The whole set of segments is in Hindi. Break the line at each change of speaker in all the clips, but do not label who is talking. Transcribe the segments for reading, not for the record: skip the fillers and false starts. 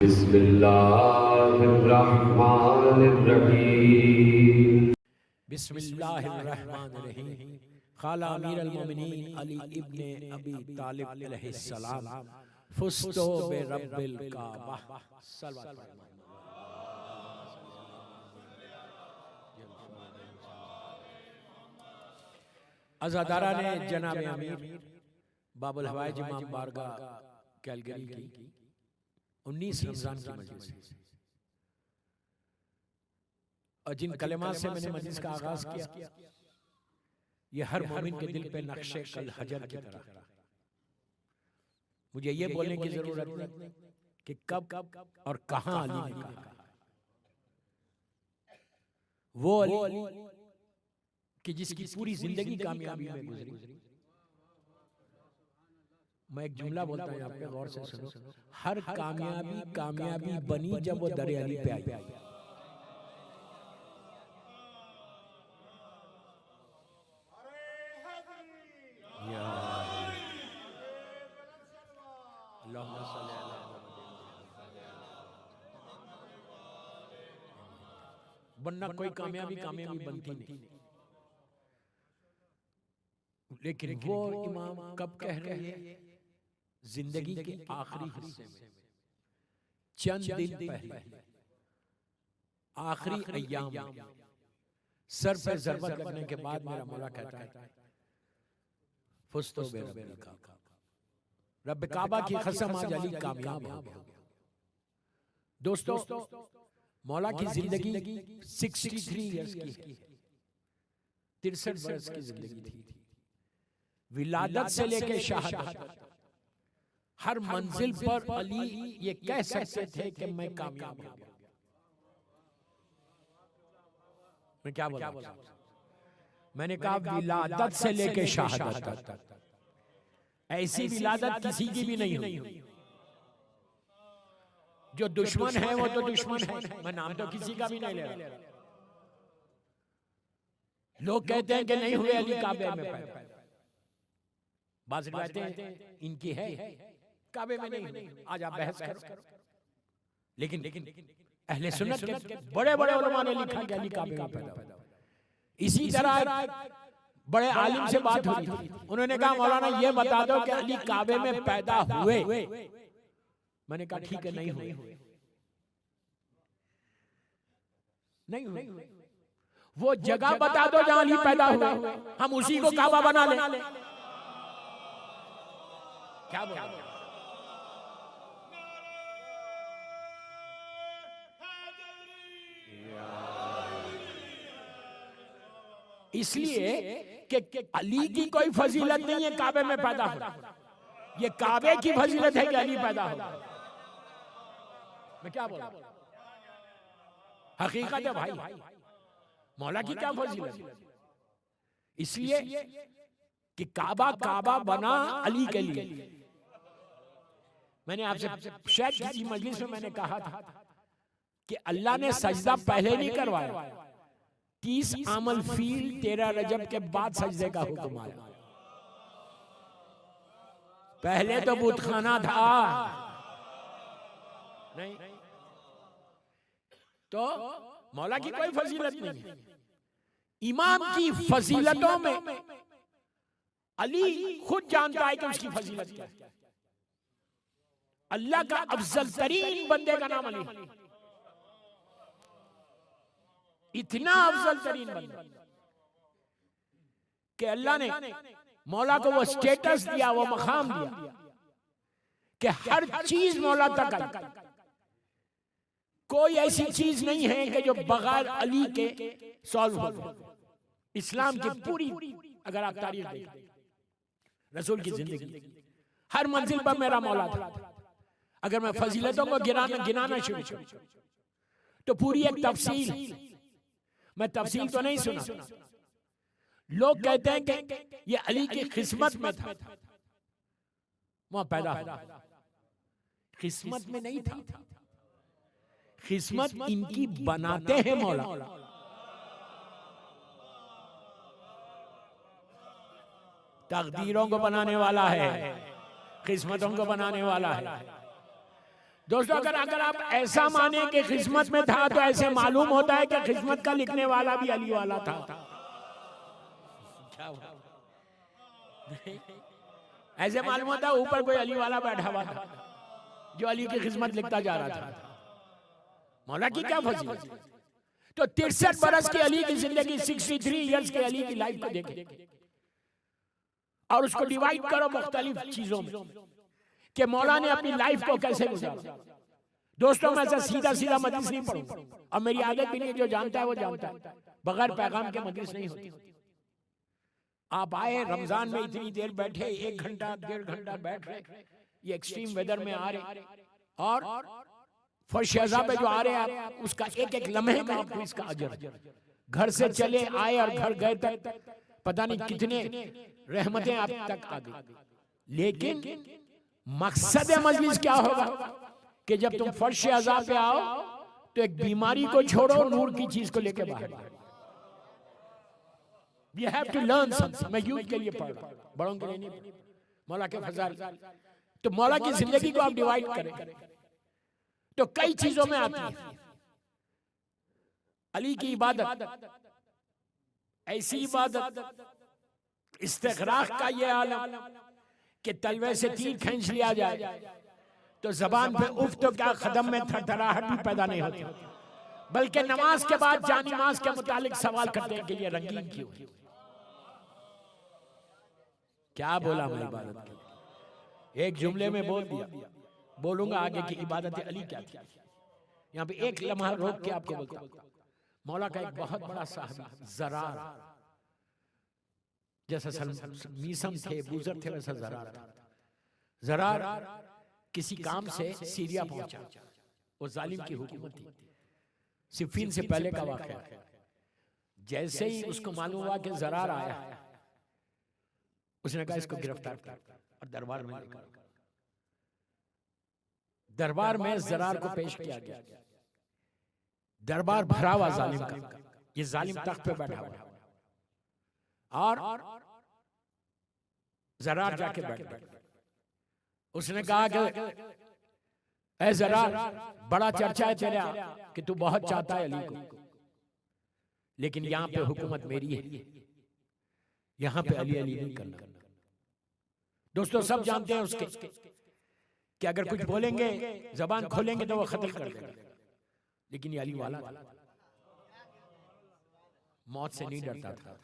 बिस्मिल्लाहिर्रहमानिर्रहीम।
बिस्मिल्लाहिर्रहमानिर्रहीम। क़ाला अमीरुल मोमिनीन अली इब्न अबी तालिब अलैहिस्सलाम फुस्तु बिरब्बिल काबा। सल्लल्लाहु अलैहि वसल्लम। अज़ादारा ने जनाब अमीर बाबुल हवाइज इमाम बारगाह कैलगरी की 19 रमजान की मजलिस और जिन कलेमात से मैंने मजलिस का आगाज किया, ये हर मोमिन के दिल पे नक्शे कल हजर की तरह। मुझे ये बोलने की जरूरत नहीं कि कब और कहां अली ने कहा। वो अली कि जिसकी पूरी जिंदगी कामयाबी में गुजरी। मैं एक जुमला बोलता हूं, आप पे गौर से सुनो। हर कामयाबी बनी जब वो दरे अली पे आई। वरना कोई कामयाबी बनती नहीं। लेकिन वो इमाम कब कह रहे हैं? जिंदगी के आखिरी हिस्से में, चंद दिन पहले, आखिरी अय्याम में, सर पे ज़रबत लगने के बाद मेरा मौला कहता है फुस्तु बिरब्बिल काबा। रब काबा की कसम आज अली कामयाब हो गया। दोस्तों, मौला की जिंदगी 63 इयर्स की है, 63 वर्ष की जिंदगी थी। विलादत से लेकर शहादत हर मंजिल पर अली ये कह सकते थे कि मैं कामयाब हो गया। मैं क्या बोला? मैंने कहा विलादत से लेकर शहादत तक ऐसी विलादत किसी की भी नहीं हुई। जो दुश्मन है वो तो दुश्मन है, मैं नाम तो किसी का भी नहीं ले रहा। लोग कहते हैं कि नहीं हुए अली काबे में पैदा। बात रिवायतें इनकी है, काबे में नहीं। आज आप बहस करो, लेकिन अहले सुन्नत के बड़े बड़े उलमा ने लिखा कि अली काबे में पैदा हुआ। इसी तरह बड़े आलिम से बात हुई, उन्होंने कहा मौलाना ये बता दो कि अली काबे में पैदा हुए। मैंने कहा ठीक है, नहीं हुए। वो जगह बता दो जहां अली पैदा हुए, हम उसी को काबा बना ले। क्या बोल? इसलिए कि अली की कोई फजीलत नहीं है काबे में पैदा हो, ये काबे की फजीलत है कि अली पैदा हो। मैं क्या बोल? हकीकत है भाई, मौला की क्या फजीलत? इसलिए कि काबा बना अली के लिए। मैंने आपसे शायद किसी मजलिस में मैंने कहा था कि अल्लाह ने सजदा पहले नहीं करवाया, 30 आमल फील 13 रजब के बाद सजदे का हुक्म आया। पहले तो बुतखाना था नहीं, तो मौला की कोई फजीलत नहीं है। इमाम की फजीलतों में अली खुद जानता है कि उसकी फजीलत क्या है। अल्लाह का अफजल तरीन बंदे का नाम अली, इतना अफजल तरीन बंदा कि अल्लाह ने मौला को वो स्टेटस दिया, वो मकाम दिया कि हर चीज मौला तक आई। कोई ऐसी चीज नहीं है कि जो बगैर अली के सॉल्व हो। इस्लाम की पूरी अगर आप तारीख देखें, रसूल की जिंदगी, हर मंजिल पर मेरा मौला था। अगर मैं फजीलतों को गिनाना शुरू करूं तो पूरी एक तफसील, मैं तफसील तो नहीं सुना। लोग कहते हैं कि ये अली की किस्मत में था, वहां पैदा हुआ। किस्मत में नहीं था, किस्मत इनकी बनाते हैं मौला। तकदीरों को बनाने वाला है, किस्मतों को बनाने वाला है। दोस्तों अगर आप ऐसा माने कि किस्मत में था तो ऐसे मालूम होता है कि किस्मत का लिखने वाला भी अली वाला था। क्या हुआ? ऐसे मालूम होता है ऊपर कोई अली वाला बैठा हुआ था जो अली की किस्मत लिखता जा रहा था। मौला की क्या फजीलत। तो 63 बरस की अली की जिंदगी, 63 इयर्स के अली की लाइफ को देखें और उसको डिवाइड करो मुख्तलिफ चीजों में कि मौला ने अपनी लाइफ को कैसे गुजारा। दोस्तों मैं सीधा सीधा मजलिस नहीं पढ़ूंगा और मेरी आदत भी नहीं, जो जानता है वो जानता है, बगैर पैगाम के मजलिस नहीं होती। आप आए रमजान में इतनी देर बैठे, 1 घंटा 1.5 घंटा बैठ रहे, ये एक्सट्रीम वेदर में आ रहे और फर्श अज़ा पे जो आ रहे आप उसका एक एक लम्हे का आपको इसका अजर। घर से चले आए और घर गए तक पता नहीं कितने रहमतें आप तक आ गई। लेकिन मकसद मजलिस क्या होगा कि जब तुम फर्श अज़ा पे आओ तो एक बीमारी को छोड़ो, नूर की चीज को लेके बाहर। We have to learn something। मैं यूथ के लिए पढ़ रहा हूं, बड़ों के लिए नहीं। मौला के फज़ाइल, तो मौला की जिंदगी को आप डिवाइड करें तो कई चीजों में आती है। अली की इबादत, ऐसी इबादत, इस्तिग़राक़ का ये आलम कि तलवे से तीर खींच लिया जाए तो जबान पे उफ तो क्या कदम में थरथराहट भी पैदा नहीं होती, बल्कि नमाज के बाद जानिमाज के मुतालिक सवाल करने के लिए रंगीन क्यों। क्या बोला मैं इबादत के, एक जुमले में बोल दिया, बोलूंगा आगे की इबादत अली क्या थी। यहाँ पे एक लम्हा रोक के आपको बोलता हूं, मौला का एक बहुत बड़ा साहबी ज़रार, जैसा मीसम थे बूजर थे वैसा ज़रार था। ज़रार किसी काम से सीरिया पहुंचा, वो जालिम की हुकूमत थी, सिफीन से पहले का वाक़या। जैसे ही उसको मालूम हुआ कि ज़रार आया, उसने कहा इसको गिरफ्तार कर और दरबार में लेकर। दरबार में ज़रार को पेश किया गया। दरबार भरा हुआ जालिम का, ये जालिम तख्त पे बैठा हुआ और ज़रार जाके बैठ गया। उसने कहा कि ऐ ज़रार, बड़ा चर्चा है तेरा कि तू बहुत चाहता है अली को, लेकिन यहाँ पे हुकूमत मेरी है, यहाँ पे अली अली नहीं करना। दोस्तों सब जानते हैं उसके कि अगर कुछ बोलेंगे, जबान खोलेंगे तो वो कत्ल कर देंगे, लेकिन ये अली वाला मौत से नहीं डरता था।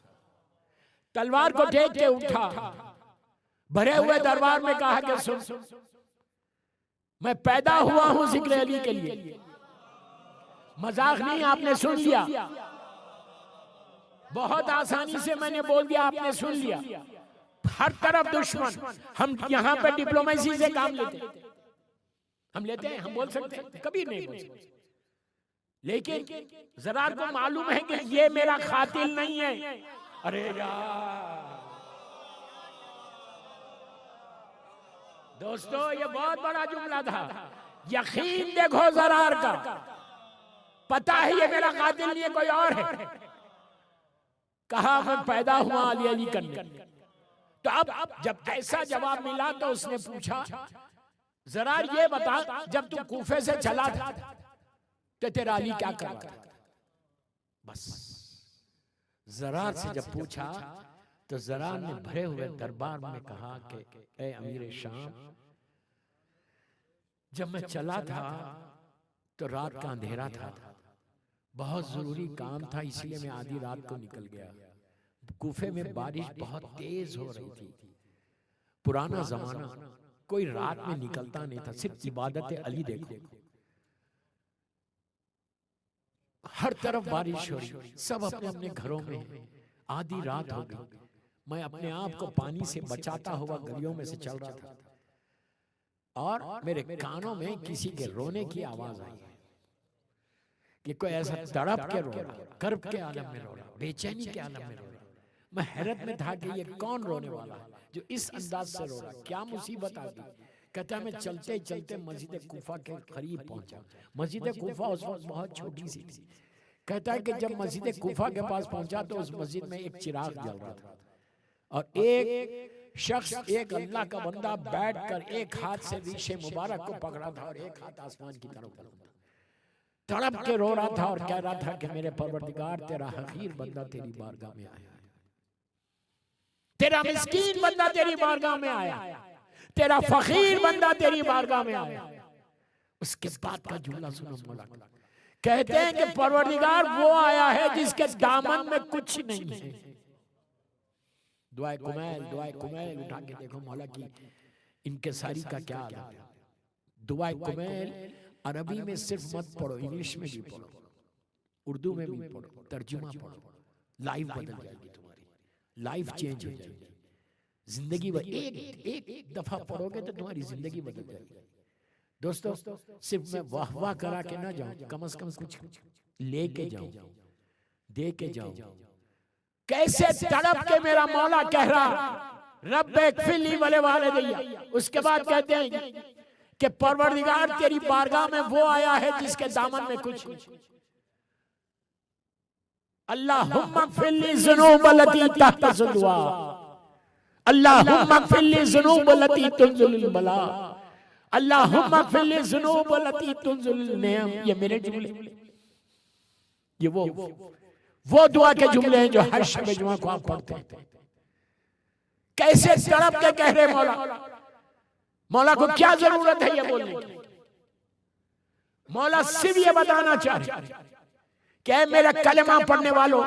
तलवार को टेक के उठा, भरे हुए दरबार में कहा कि सुन, मैं पैदा हुआ हूं जिक्र अली के लिए, मजाक नहीं, आपने सुन लिया, बहुत आसानी से मैंने बोल दिया, आपने सुन लिया। हर तरफ दुश्मन, हम यहां पे डिप्लोमेसी से काम लेते हैं, हम लेते हैं, हम बोल सकते हैं, कभी नहीं बोल सकते। लेकिन ज़रार को मालूम है कि ये मेरा खातिल नहीं है। अरे यार दोस्तों, ये बहुत बड़ा जुमला था। यकीन देखो ज़रार का, पता है ये मेरा कातिल नहीं है, कोई और है। कहा मैं पैदा हुआ अली अली करने। तो अब जब ऐसा जवाब मिला तो उसने पूछा, ज़रार ये बता, जब तू कूफे से चला था तो तेरा अली क्या कर रहा था। बस ज़रार से जब पूछा तो ज़रार ने भरे हुए दरबार में कहा कि ए अमीर शाम, जब मैं चला था तो रात का अंधेरा था, बहुत जरूरी काम था, इसलिए मैं आधी रात को निकल गया। कूफे में बारिश बहुत तेज हो रही थी, पुराना जमाना, कोई रात में निकलता नहीं था, सिर्फ इबादत अली देखो, हर तरफ बारिश हो रही, सब अपने अपने घरों में, आधी रात हो गई। मैं अपने आप को पानी से बचाता हुआ गलियों में से चल रहा था और मेरे कानों में किसी के रोने की आवाज आई कि कोई ऐसा तड़प के रो रहा, कर्ब के आलम में रो रहा, बेचैनी के आलम में रो रहा। मैं हैरत में था कि ये कौन रोने वाला है जो इस अंदाज से रो रहा, क्या मुसीबत आ गई। कहता मैं चलते चलते मस्जिद कूफा के करीब पहुंचा। मस्जिद कूफा उस वक्त बहुत छोटी सी थी। कहता है कि जब मस्जिद कूफा के पास पहुंचा तो उस मस्जिद में एक चिराग जल रहा था और एक शख्स, एक अल्लाह का बंदा बैठकर एक हाथ से रीशे मुबारक को पकड़ा था और एक हाथ आसमान की तरफ तड़प के रो रहा था और कह रहा था कि मेरे परवरदिगार, तेरा हकीर बंदा तेरी बारगाह में आया, तेरा मिस्कीन बंदा तेरी बारगाह में आया, तेरा फकीर बंदा तेरी बारगाह में आया। उसके बाद का जुमला सुनो मौला, कहते हैं कि परवरदिगार वो आया है जिसके दामन में कुछ नहीं है। दुआए कुमैल उठा के देखो मौला की इनके सारी का क्या हाल है। दुआए कुमैल अरबी में सिर्फ मत पढ़ो, इंग्लिश में भी पढ़ो, उर्दू में भी पढ़ो, तर्जुमा पढ़ो, लाइफ बदल जाएगी तुम्हारी, लाइफ चेंज हो जाएगी, जिंदगी एक दफा पढ़ोगे तो तुम्हारी जिंदगी बदल जाएगी। दोस्तों, सिर्फ मैं वाह वाह करा के ना जाऊं, कम से कम कुछ लेके जाऊं, दे के जाऊं। कैसे तड़प के मेरा मौला कह रहा रब्बे फिली वाले वाले दैया। उसके बाद कहते हैं कि परवरदिगार तेरी बारगाह में वो आया है जिसके दामन में कुछ। अल्लाहुम्मा फिली ज़ुनूब लती तहत ज़ुलवा, अल्लाहुम्मा फिली ज़ुनूब लती तुनज़िल बला, अल्लाहुम्मा फिली ज़ुनूब लती तुनज़िल नियम। ये मेरे जुमले, ये वो दुआ के जुमले हैं जो हर शब जुमा को आप पढ़ते हैं। कैसे तड़प के कह रहे मौला, मौला को क्या जरूरत है ये बोलने की। मौला सिर्फ ये बताना चाह रहे कि ऐ मेरा कलमा पढ़ने वालों,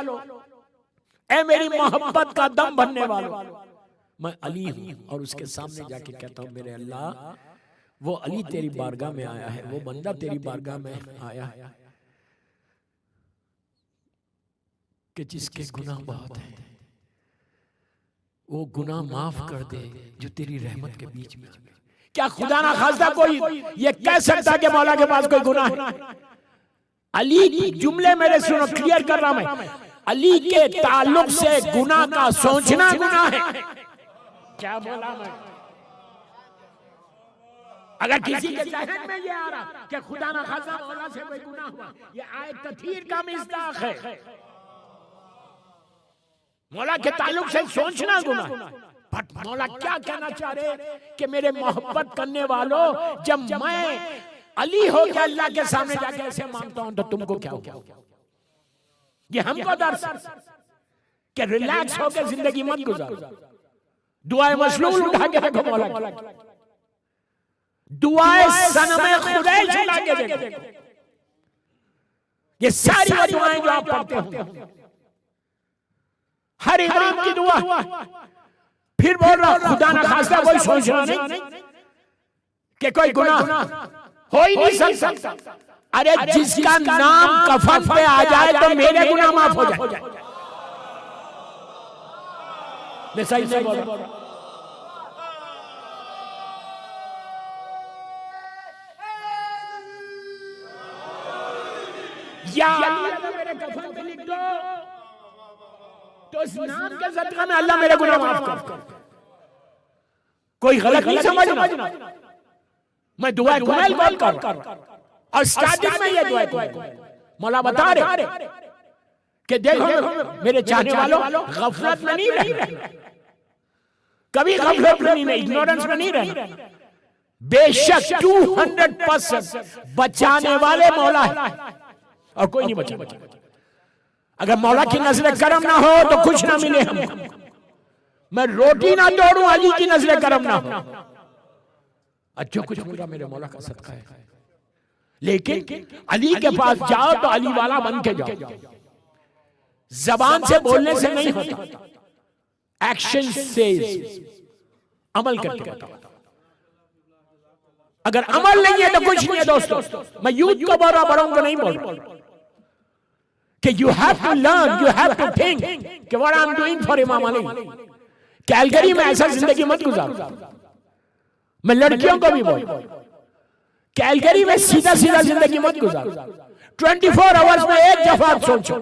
ऐ मेरी मोहब्बत का दम भरने वालों, मैं अली हूं और उसके सामने जाके कहता हूं मेरे अल्लाह, वो अली तेरी बारगाह में आया है, वो बंदा तेरी बारगाह में आया है कि जिसके गुनाह बहुत हैं, वो गुनाह माफ कर दे जो तेरी रहमत के बीच में। क्या खुदा ना खास्ता कोई ये कह सकता कि मौला के पास कोई गुनाह है? अली की जुमले मेरे सुनो, क्लियर कर रहा मैं, अली के ताल्लुक से गुनाह का सोचना गुनाह है। क्या बोला मैं? अगर किसी के जहन में ये आ रहा कि खुदा ना खास्ता मौला से कोई गुनाह हुआ, ये आयत तथहीर का मिस्दाक है। मौला के ताल्लुक से सोचना गुनाह। बट मौला क्या कहना चाह रहे कि मेरे मोहब्बत करने वालों, जब मैं अली हो के अल्लाह के सामने जाके ऐसे मांगता हूं तो तुमको क्या हो? ये हमको दर्श कि रिलैक्स होकर जिंदगी मत गुजारो। दुआए मसलूल उठा के देखो मौला की, दुआए सनमे खुदैश उठा के देखो। ये सारी दुआएं जो आप पढ़ते हो, हर इमाम की दुआ। फिर बोल रहा खुदा ना खास्ता कोई सोचना नहीं कि कोई गुनाह हो ही नहीं सकता। अरे जिसका नाम कफन पे आ जाए तो मेरे गुनाह माफ हो जाए। मैं सही नहीं बोल रहा? या मेरे कफन पे लिख दो तो इस नाम के सदका में अल्लाह मेरे गुनाह माफ कर। कोई गलत नहीं समझना, मैं दुआ कुमैल बोल कर और स्टार्टिंग में ये दुआ कुमैल मौला बता रहे कि देखो मेरे चाहने वालों, गफलत में नहीं रहना, कभी गफलत में नहीं, इग्नोरेंस में नहीं रहना। बेशक 200% बचाने वाले मौला है और कोई नहीं बचा। अगर मौला की नजर करम ना हो तो कुछ ना मिले हमको। मैं रोटी ना तोड़ूं, अली की नजर करम ना हो। अच्छा कुछ मिल रहा मेरे मौला का सदका है। लेकिन अली के पास जाओ तो अली वाला बन के जाओ। जबान से बोलने से नहीं होता, एक्शन से, अमल करके बताओ। अगर अमल नहीं है तो कुछ नहीं है। दोस्तों, मैं यूथ को बोल रहा, बड़ों को नहीं बोल रहा कि you have to learn, you have to think कि what I'm doing for इमाम अली। कैलगरी में ऐसा जिंदगी मत गुजारो। मैं लड़कियों को भी बोल, कैलगरी में सीधा सीधा जिंदगी मत गुजारो। 24 आवर्स में एक दफा सोचो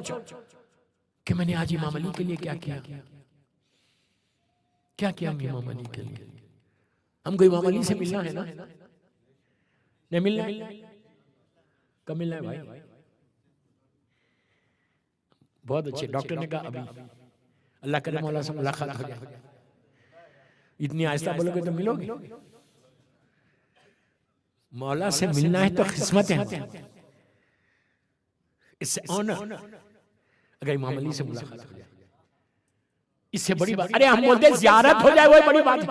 कि मैंने आज इमाम अली के लिए क्या किया, क्या किया इमाम अली के लिए। हमको इमाम अली से मिलना है ना, नहीं मिलना है? कब मिलना है भाई? बहुत अच्छे। डॉक्टर ने कहा अभी, अल्लाह करे मौला से मुलाकात हो जाए। इतनी आहिस्ता बोलोगे तो मिलोगे। मौला से मिलना है तो किस्मत है, इससे ऑनर। अगर इमाम अली से मुलाकात हो जाए इससे बड़ी बात, अरे हम बोलते ज़ियारत हो जाए वही बड़ी बात है,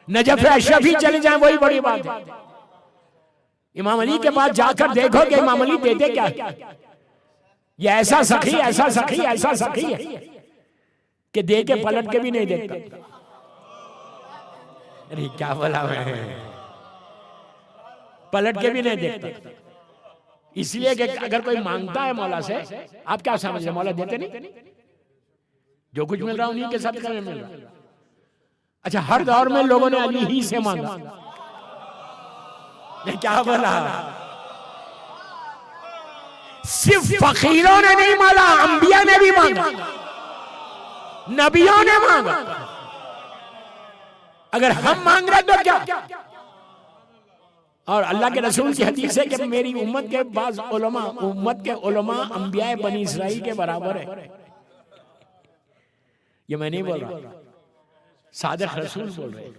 नजफ अशरफ ही चले जाए वही बड़ी बात है। इमाम अली के पास जाकर देखो कि इमाम अली देते क्या, ये ऐसा सखी ऐसा सखी ऐसा सखी है कि दे के पलट के भी नहीं देखता। अरे क्या बोला मैं, पलट के भी नहीं देखता। इसलिए कि अगर कोई मांगता है मौला से, आप क्या समझ रहे, मौला देते नहीं? जो कुछ मिल रहा उन्हीं के साथ करने मिल रहा। अच्छा, हर दौर में लोगों ने अली ही से मांगा, ये क्या बोला? सिर्फ फकीरों ने नहीं मांगा, अंबिया ने भी मांगा, नबियों ने मांगा। अगर हम मांग रहे तो क्या? और अल्लाह के रसूल की हदीस है कि मेरी उम्मत के बाज़ उलमा, उम्मत के उलमा अंबिया बनी इसराइल के बराबर है। ये मैं नहीं बोल रहा, सादिक रसूल बोल रहे।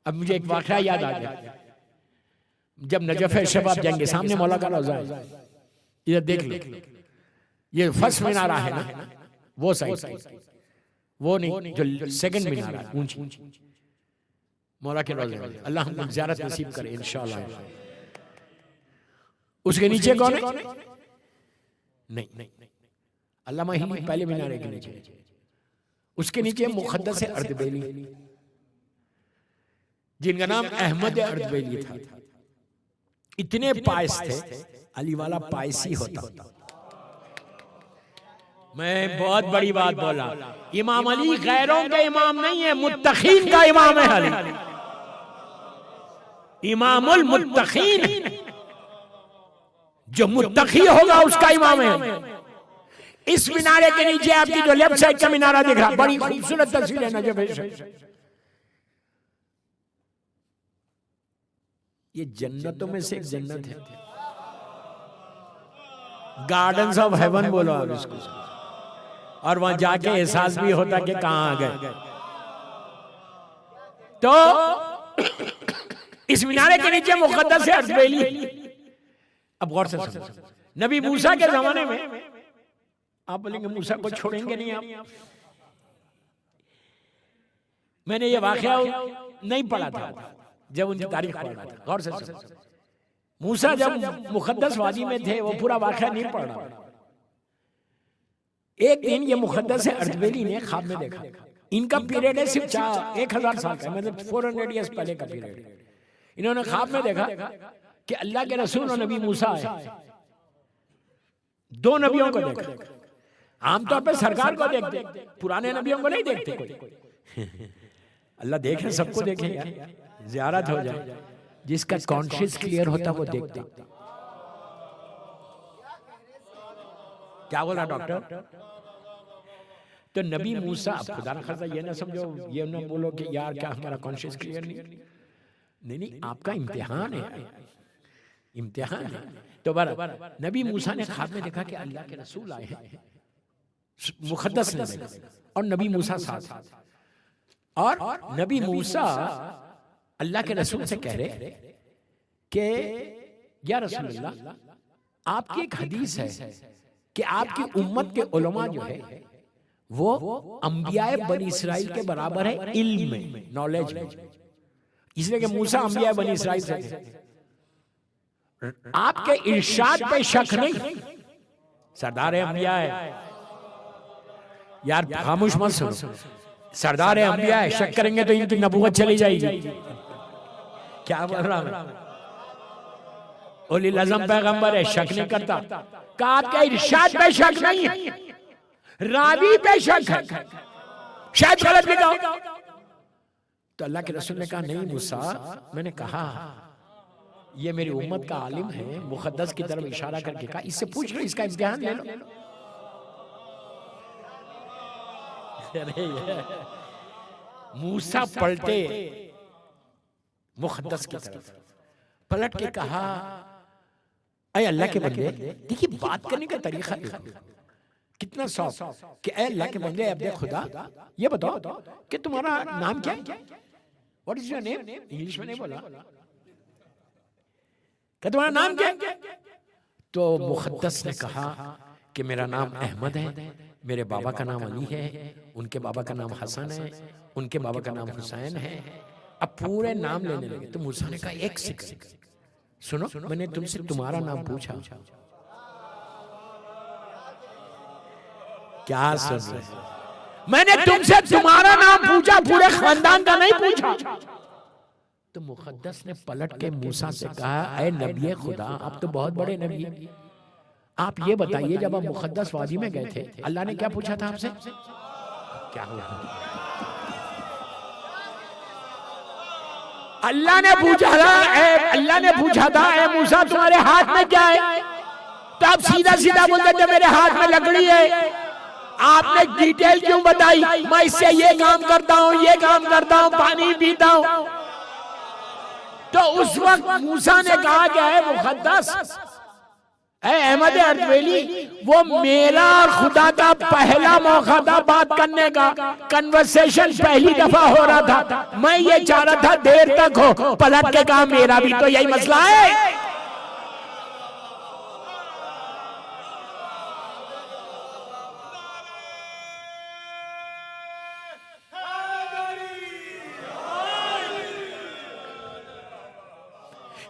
अब मुझे एक वाक़या याद आ गया, जब नजफ शबाब जाएंगे, सामने मौला का रोज़ा है, इधर देख लो, ये फर्स्ट मीनारा है ना, वो साइड, वो नहीं जो सेकंड मीनारा है ऊंची, मौला के रोज़े में। अल्लाह हमको ज़ियारत नसीब करे इंशाअल्लाह। उसके नीचे कौन है? नहीं, अल्लामा ही पहले मीनारे के नीचे, उसके नीचे मुक़द्दस अर्दबेली, जिनका नाम अहमद अर्दबेली था। इतने पायस थे, अली वाला पायसी होता। मैं बहुत बड़ी बात बोला, इमाम अली गैरों के इमाम नहीं है, मुत्तकीन का इमाम है अली, इमामुल मुत्तकीन। जो मुत्तकी होगा उसका इमाम है। इस मीनारे के नीचे आपकी जो लेफ्ट साइड का मीनारा दिख रहा, बड़ी खूबसूरत तस्वीर है नजफ। ये जन्नतों में से एक जन्नत है, गार्डन्स ऑफ हेवन बोलो आप इसको। और वहां जाके एहसास भी होता कि कहां आ गए। तो इस मीनारे के नीचे मुक़द्दस अर्दबेली। अब गौर से सुनो, नबी मूसा के जमाने में, आप बोलेंगे मूसा को छोड़ेंगे नहीं आप, मैंने ये वाक़या नहीं पढ़ा था जब उनकी तारीख पढ़ रहा था। गौर से सुनो, मूसा जब मुक़द्दस वादी में थे, वो पूरा वाक़या नहीं पढ़ रहा। एक दिन ये मुक़द्दस अर्दबेली ने ख्वाब में देखा, इनका पीरियड है सिर्फ 1000 साल का, मतलब 400 ईयर्स पहले का पीरियड। इन्होंने ख्वाब में देखा कि अल्लाह के रसूल और नबी मूसा आए, दो नबियों को देखा। आमतौर पर सरकार को देखते, पुराने नबियों को नहीं देखते कोई। अल्लाह देखे, सबको देखे यार, ज़ियारत हो जाए। जिसका कॉन्शियस क्लियर होता वो देखता। क्या बोला डॉक्टर? तो नबी मूसा, खुदा न खास्ता ये ना समझो, ये ना बोलो कि यार क्या हमारा कॉन्शियस क्लियर नहीं, आपका इम्तिहान है, इम्तिहान है। तो बराबर नबी मूसा ने ख्वाब में देखा कि अल्लाह के रसूल आए हैं, मुक़द्दस ने देखा, और नबी मूसा साथ। और नबी मूसा अल्लाह के रसूल से कह रहे कि या रसूलल्लाह, आपकी एक हदीस है कि आपकी उम्मत के उलमा जो है वो अंबियाए बनी इसराइल के बराबर है इल्म में, नॉलेज में। इसलिए कि मूसा अंबियाए बनी इसराइल से थे। आपके इरशाद पे शक नहीं, सरदार अंबिया है यार, खामोश मत सुनो, सरदार अंबिया है, शक करेंगे तो इनकी नबूवत चली जाएगी। क्या बोल रहा हूं? उलिल अज़म पैगंबर है, शक नहीं करता। कहा आपके इरशाद पे शक नहीं है, रावी पे शक है, शायद गलत लिखा हो। तो अल्लाह के रसूल ने कहा नहीं मूसा, मैंने कहा ये मेरी उम्मत का आलिम है, मुक़द्दस की तरफ इशारा करके कहा, इससे पूछ लो, इसका इम्तिहान ले लो। मूसा पलटे मुक़द्दस की तरफ, पलट के कहा अय अल्लाह के बंदे, देखिए बात करने का तरीका देखो, कितना सॉफ्ट कि ऐ अल्लाह के बंदे, अब्दे खुदा, ये बताओ कि तुम्हारा नाम क्या है? What is your name? English में नहीं बोला कि तुम्हारा नाम क्या है? तो मुक़द्दस ने कहा कि मेरा नाम अहमद है, मेरे बाबा का नाम अली है, उनके बाबा का नाम हसन है, उनके बाबा का नाम हुसैन है। अब पूरे नाम लेने लगे। तो मूसा ने कहा एक सेकंड सुनो, मैंने तुमसे तुम्हारा नाम पूछा। क्या सुन रहे? मैंने तुमसे तुम्हारा नाम पूछा, पूरे खानदान का नहीं पूछा। तो मुक़द्दस ने पलट के मूसा से कहा, ऐ नबी खुदा, आप तो बहुत बड़े नबी हैं, आप ये बताइए जब आप मुक़द्दस वादी में गए थे, अल्लाह ने क्या पूछा था आपसे? क्या हुआ? अल्लाह ने पूछा था ऐ मूसा तुम्हारे हाथ में क्या है? तो आप सीधा सीधा बोलते थे मेरे हाथ में लकड़ी है। आपने डिटेल क्यों बताई? मैं इससे ये काम करता हूँ, ये काम करता हूँ, पानी पीता हूँ। तो उस वक्त मूसा ने कहा क्या है मुक़द्दस, अहमद अर्दवेली, वो मेरा और खुदा का पहला मौका था बात करने का, कन्वर्सेशन पहली दफा हो रहा था। मैं ये चाह रहा था देर तक हो, पलट के कहा मेरा भी तो यही मसला है।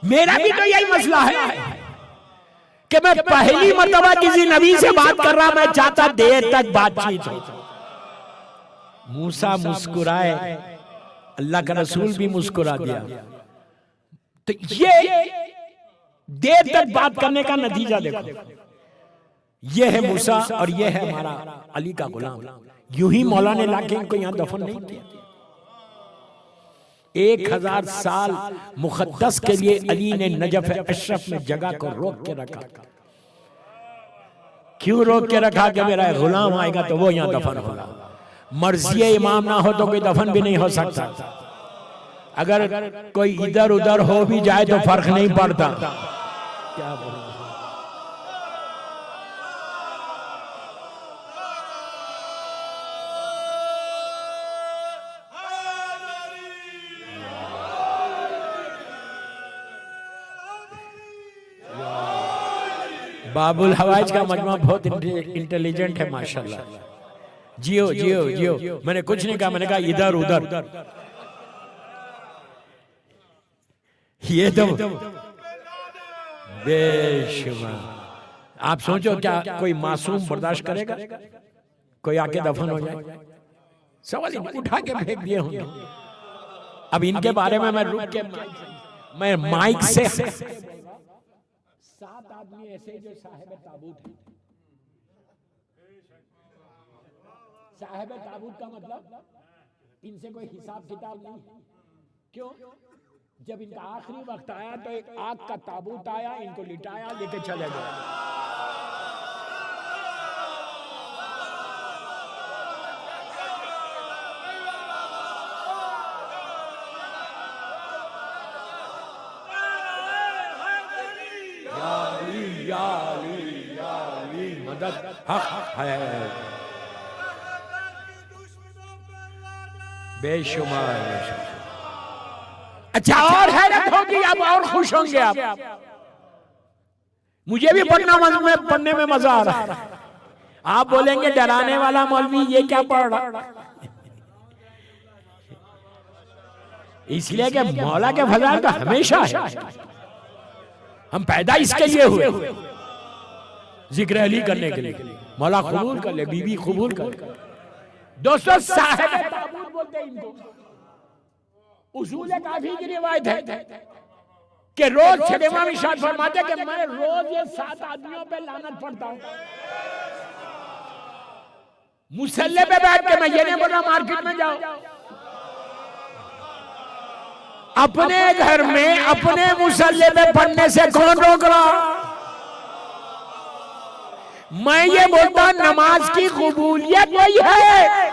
मेरा भी तो यही मसला है कि मैं पहली मर्तबा किसी नबी से बात कर रहा, मैं चाहता देर तक बातचीत हो। मूसा मुस्कुराए, अल्लाह का रसूल भी मुस्कुरा दिया। तो ये देर तक बात करने का नतीजा देखो, ये है मूसा और ये है हमारा अली का गुलाम। यूं ही मौला ने लाके इनको यहां दफन नहीं किया। 1000 साल मुक़द्दस के लिए अली ने नजफ अशरफ में जगह को रोक के रखा। क्यों रोक के रखा? कि मेरा गुलाम आएगा तो वो यहाँ दफन होगा। मर्जी इमाम ना हो तो कोई दफन भी नहीं हो सकता। अगर कोई इधर उधर हो भी जाए तो फर्क नहीं पड़ता। क्या बोलूं? बाबुल हवाइज का मजमा बहुत इंटेलिजेंट है माशाल्लाह। जियो जियो जियो। मैंने कुछ नहीं कहा, मैंने कहा इधर उधर। ये तो बेशुमार। आप सोचो क्या कोई मासूम बर्दाश्त करेगा कोई आके दफन हो जाए? सवाल उठा के फेंक दिए होंगे। अब इनके बारे में मैं रुक के मैं माइक से 7 आदमी ऐसे जो साहिब ताबूत हैं। साहिब ताबूत का मतलब इनसे कोई हिसाब किताब नहीं। क्यों? जब इनका आखिरी वक्त आया तो एक आग का ताबूत आया, इनको लिटाया, लेके चले गए। मदद हक है बेशुमार। अच्छा और हैरत होगी अब, और खुश होंगे आप। मुझे भी पढ़ने में मजा आ रहा है। आप बोलेंगे डराने वाला मौलवी ये क्या पढ़ रहा? इसलिए कि मौला के फज़ाइल तो हमेशा है। हम पैदा इसके लिए हुए, जिक्र अली करने के लिए। मौला कबूल कर ले, बीबी कबूल कर ले। दोस्तों साहिब ताबूत बोलते हैं इनको। उसूल काफी की रिवायत है कि रोज इमाम इरशाद फरमाते कि मैं रोज ये 7 आदमियों पे लानत पढ़ता हूं। मुसल्ले पे बैठ के, मैं ये नहीं बोल रहा मार्केट में जाओ, अपने घर में अपने मुसल्ले पे पढ़ने से कौन रोक रहा? मैं ये बोलता नमाज की कबूलियत वही है।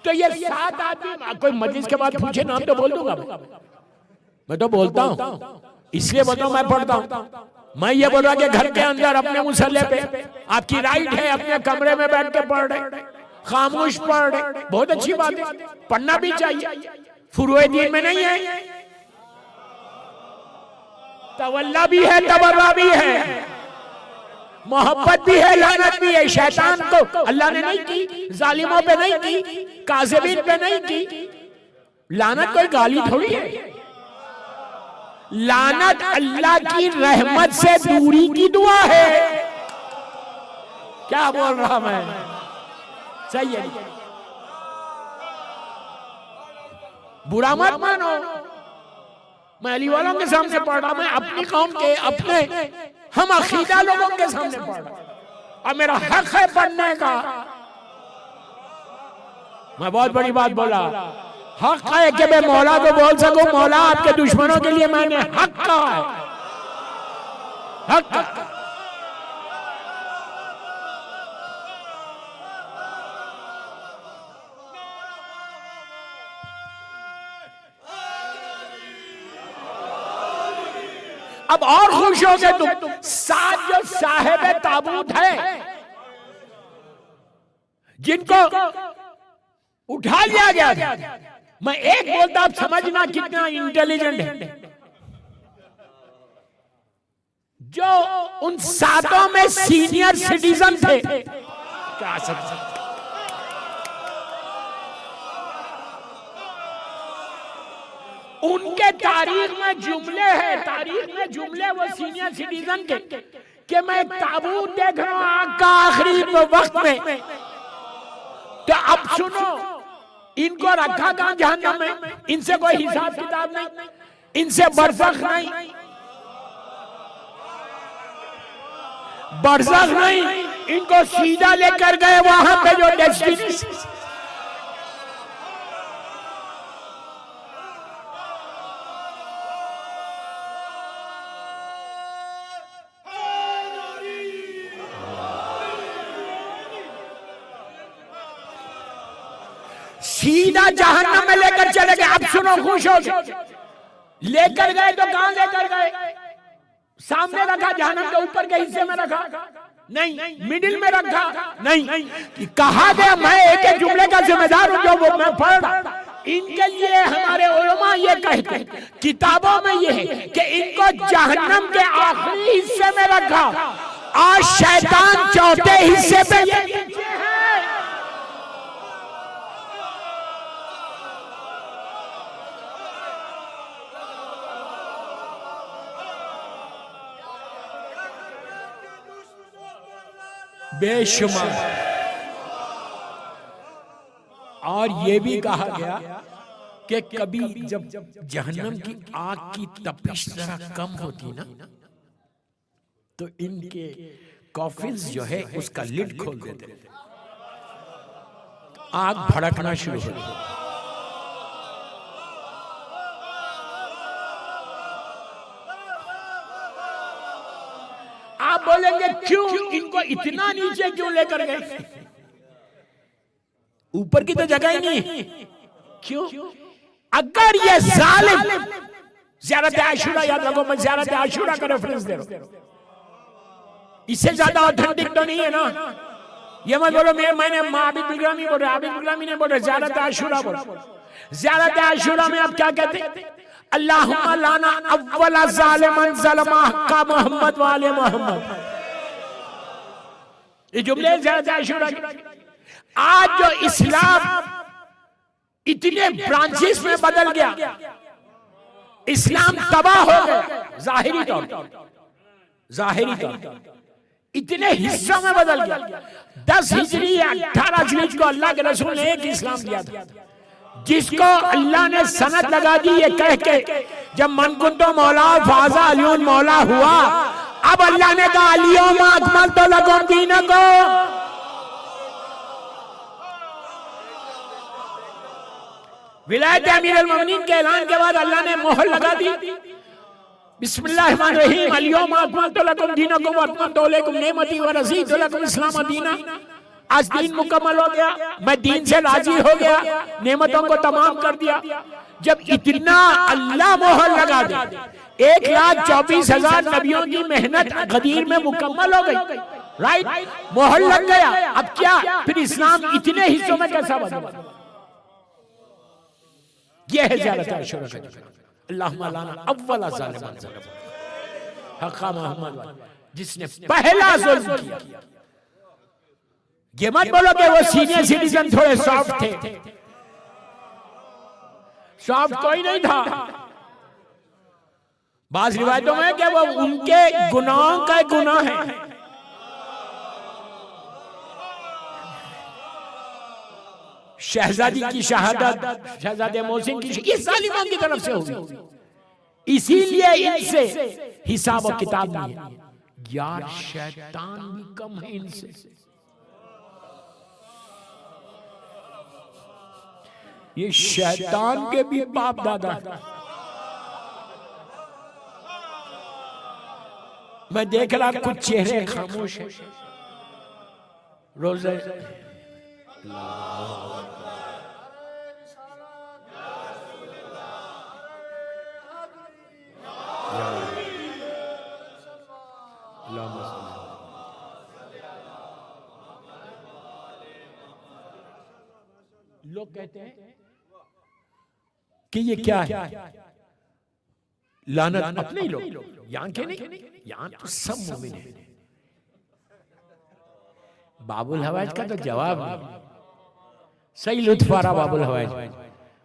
तो ये 7 आदमी, कोई मजलिस के बाद पूछे नाम तो बोल दूंगा मैं तो बोलता हूं। इसलिए बताओ मैं पढ़ता हूं। मैं ये बोल रहा कि घर के अंदर अपने मुसल्ले पे आपकी राइट है, अपने कमरे में बैठ के पढ़ रहे, खामोश पढ़ रहे, बहुत अच्छी बात है, पढ़ना भी चाहिए। फुरुए दीन में नहीं है, तवल्ला भी है, तबर्रा भी है, मोहब्बत भी है, लानत भी है। शैतान को अल्लाह ने नहीं की, जालिमों पे नहीं की, काज़िबीन पे नहीं की। लानत कोई गाली थोड़ी है, लानत अल्लाह की रहमत से दूरी की दुआ है। क्या बोल रहा मैं, सही है? बुरा मत मानो, मैं अली वालों के सामने पढ़ रहा, मैं अपनी कौम के, अपने हम अकीदा लोगों के सामने पढ़ रहा, और मेरा हक है पढ़ने का। मैं बहुत बड़ी बात बोला, हक है कि मैं मौला को बोल सकूं, मौला आपके दुश्मनों के लिए मैंने हक कहा है, हक। अब और खुश हो गए तुम, साथ जो साहिब ताबूत है, जिनको उठा लिया गया था। मैं एक बोलता, आप समझना कितना इंटेलिजेंट है। जो उन सातों में सीनियर सिटीजन थे, क्या सब उनके तारीख में जुमले हैं, तारीख में जुमले वो सीनियर सिटीजन के कि मैं ताबूत देख रहा हूं आग का आखिरी वक्त में। तो अब सुनो, इनको रखा कहां? जहन्नम में। इनसे कोई हिसाब किताब नहीं, इनसे बरज़ख नहीं, बरज़ख नहीं, इनको सीधा लेकर गए वहां पे जो डेस्टिनेशन। सीधा जहन्नम में लेकर चले गए। अब सुनो, खुश हो गए। लेकर गए तो कहां लेकर गए? सामने रखा, जहन्नम के ऊपर के हिस्से में रखा? नहीं। मिडिल में रखा? नहीं। कहा गया, मैं एक एक जुमले का जिम्मेदार हूं जो वो मैं पढ़ रहा। इनके लिए हमारे उलमा ये कहते हैं, किताबों में ये है कि इनको जहन्नम के आखिरी हिस्से में रखा। आज शैतान चौथे हिस्से पे है। बेशुमार। और ये भी कहा गया कि कभी जब जहन्नम की आग की तपिश जरा कम होती ना, तो इनके कॉफिन्स जो है उसका लिड खोल देते, आग भड़कना शुरू हो जाती। आप बोलेंगे क्यों इनको इतना नीचे क्यों लेकर गए? ऊपर की तो जगह ही नहीं। क्यों? अगर ये जालिम, ज़ियारत आशूरा याद रखो, मैं ज़ियारत आशूरा का रेफरेंस दे रहा हूं, इससे ज्यादा ऑथेंटिक तो नहीं है ना। ये मत बोलो मैंने आबिद बिलग्रामी बोल रहा, आबिद बिलग्रामी ने बोला ज़ियारत आशूरा बोल। ज़ियारत आशूरा में आप क्या कहते हैं? अल्लाहुम्मा लाना अव्वला ज़ालिमन ज़लमा हक्का मोहम्मद वाले मोहम्मद। ये जुमले ज़ियारत आशूरा के। आज जो इस्लाम इतने ब्रांचेस में बदल गया, इस्लाम तबाह हो गया जाहिरी तौर, जाहिरी तौर इतने हिस्सों में बदल गया। 10 हिजरी या 18 हिजरी को अल्लाह के रसूल ने एक इस्लाम दिया था, जिसको अल्लाह ने सनद लगा दी ये कह के, जब मन कुंतो मौला फाजा अलियुन मौला हुआ, अब अल्लाह ने कहा अलियौमा अकमलतु लकुम दीनकुम। विलायत अमीरुल मोमिनीन के ऐलान के बाद अल्लाह ने मोहर लगा दी, बिस्मिल्लाहिर्रहमानिर्रहीम अलियौमा अकमलतु लकुम दीनकुम व अतममतु अलैकुम निअमती व रज़ीतु लकुम इस्लाम दीना। आज दीन मुकम्मल हो गया, मैं दीन से राजी हो गया, नेमतों को तमाम कर दिया। जब इतना अल्लाह मोहर लगा दे, 1,24,000 नबियों की मेहनत गदीर में मुकम्मल हो गई, राइट, मोहर लग गया। अब क्या फिर इस्लाम इतने हिस्सों में कैसा बना? यह है ज़ियारत आशूरा का जिक्र। अल्लाहुम्मा लाना अव्वला ज़ालिमन ज़लम हक़्क़ा मोहम्मद, जिसने पहला जुल्म किया। ये मत बोलो कि वो सीनियर सिटीजन थोड़े सॉफ्ट थे, सॉफ्ट कोई नहीं था। बाज़ रिवायतों में कि वो उनके गुनाहों का गुनाह है। शहजादी की शहादत, शहजादे मोहसिन की, ये जालिमों की तरफ से हुई, इसीलिए इनसे हिसाब और किताब नहीं है। यार शैतान भी कम है इनसे। ये शैतान के भी बाप दादा। मैं देख रहा कुछ चेहरे खामोश है। रोजे लोग कहते हैं कि ये क्या है, लानत अपने ही लोग, यहाँ के नहीं, यहाँ तो सब मोमिन है। बाबुल हवाज का तो जवाब नहीं। सही लुत्फ आ रहा बाबुल हवाज।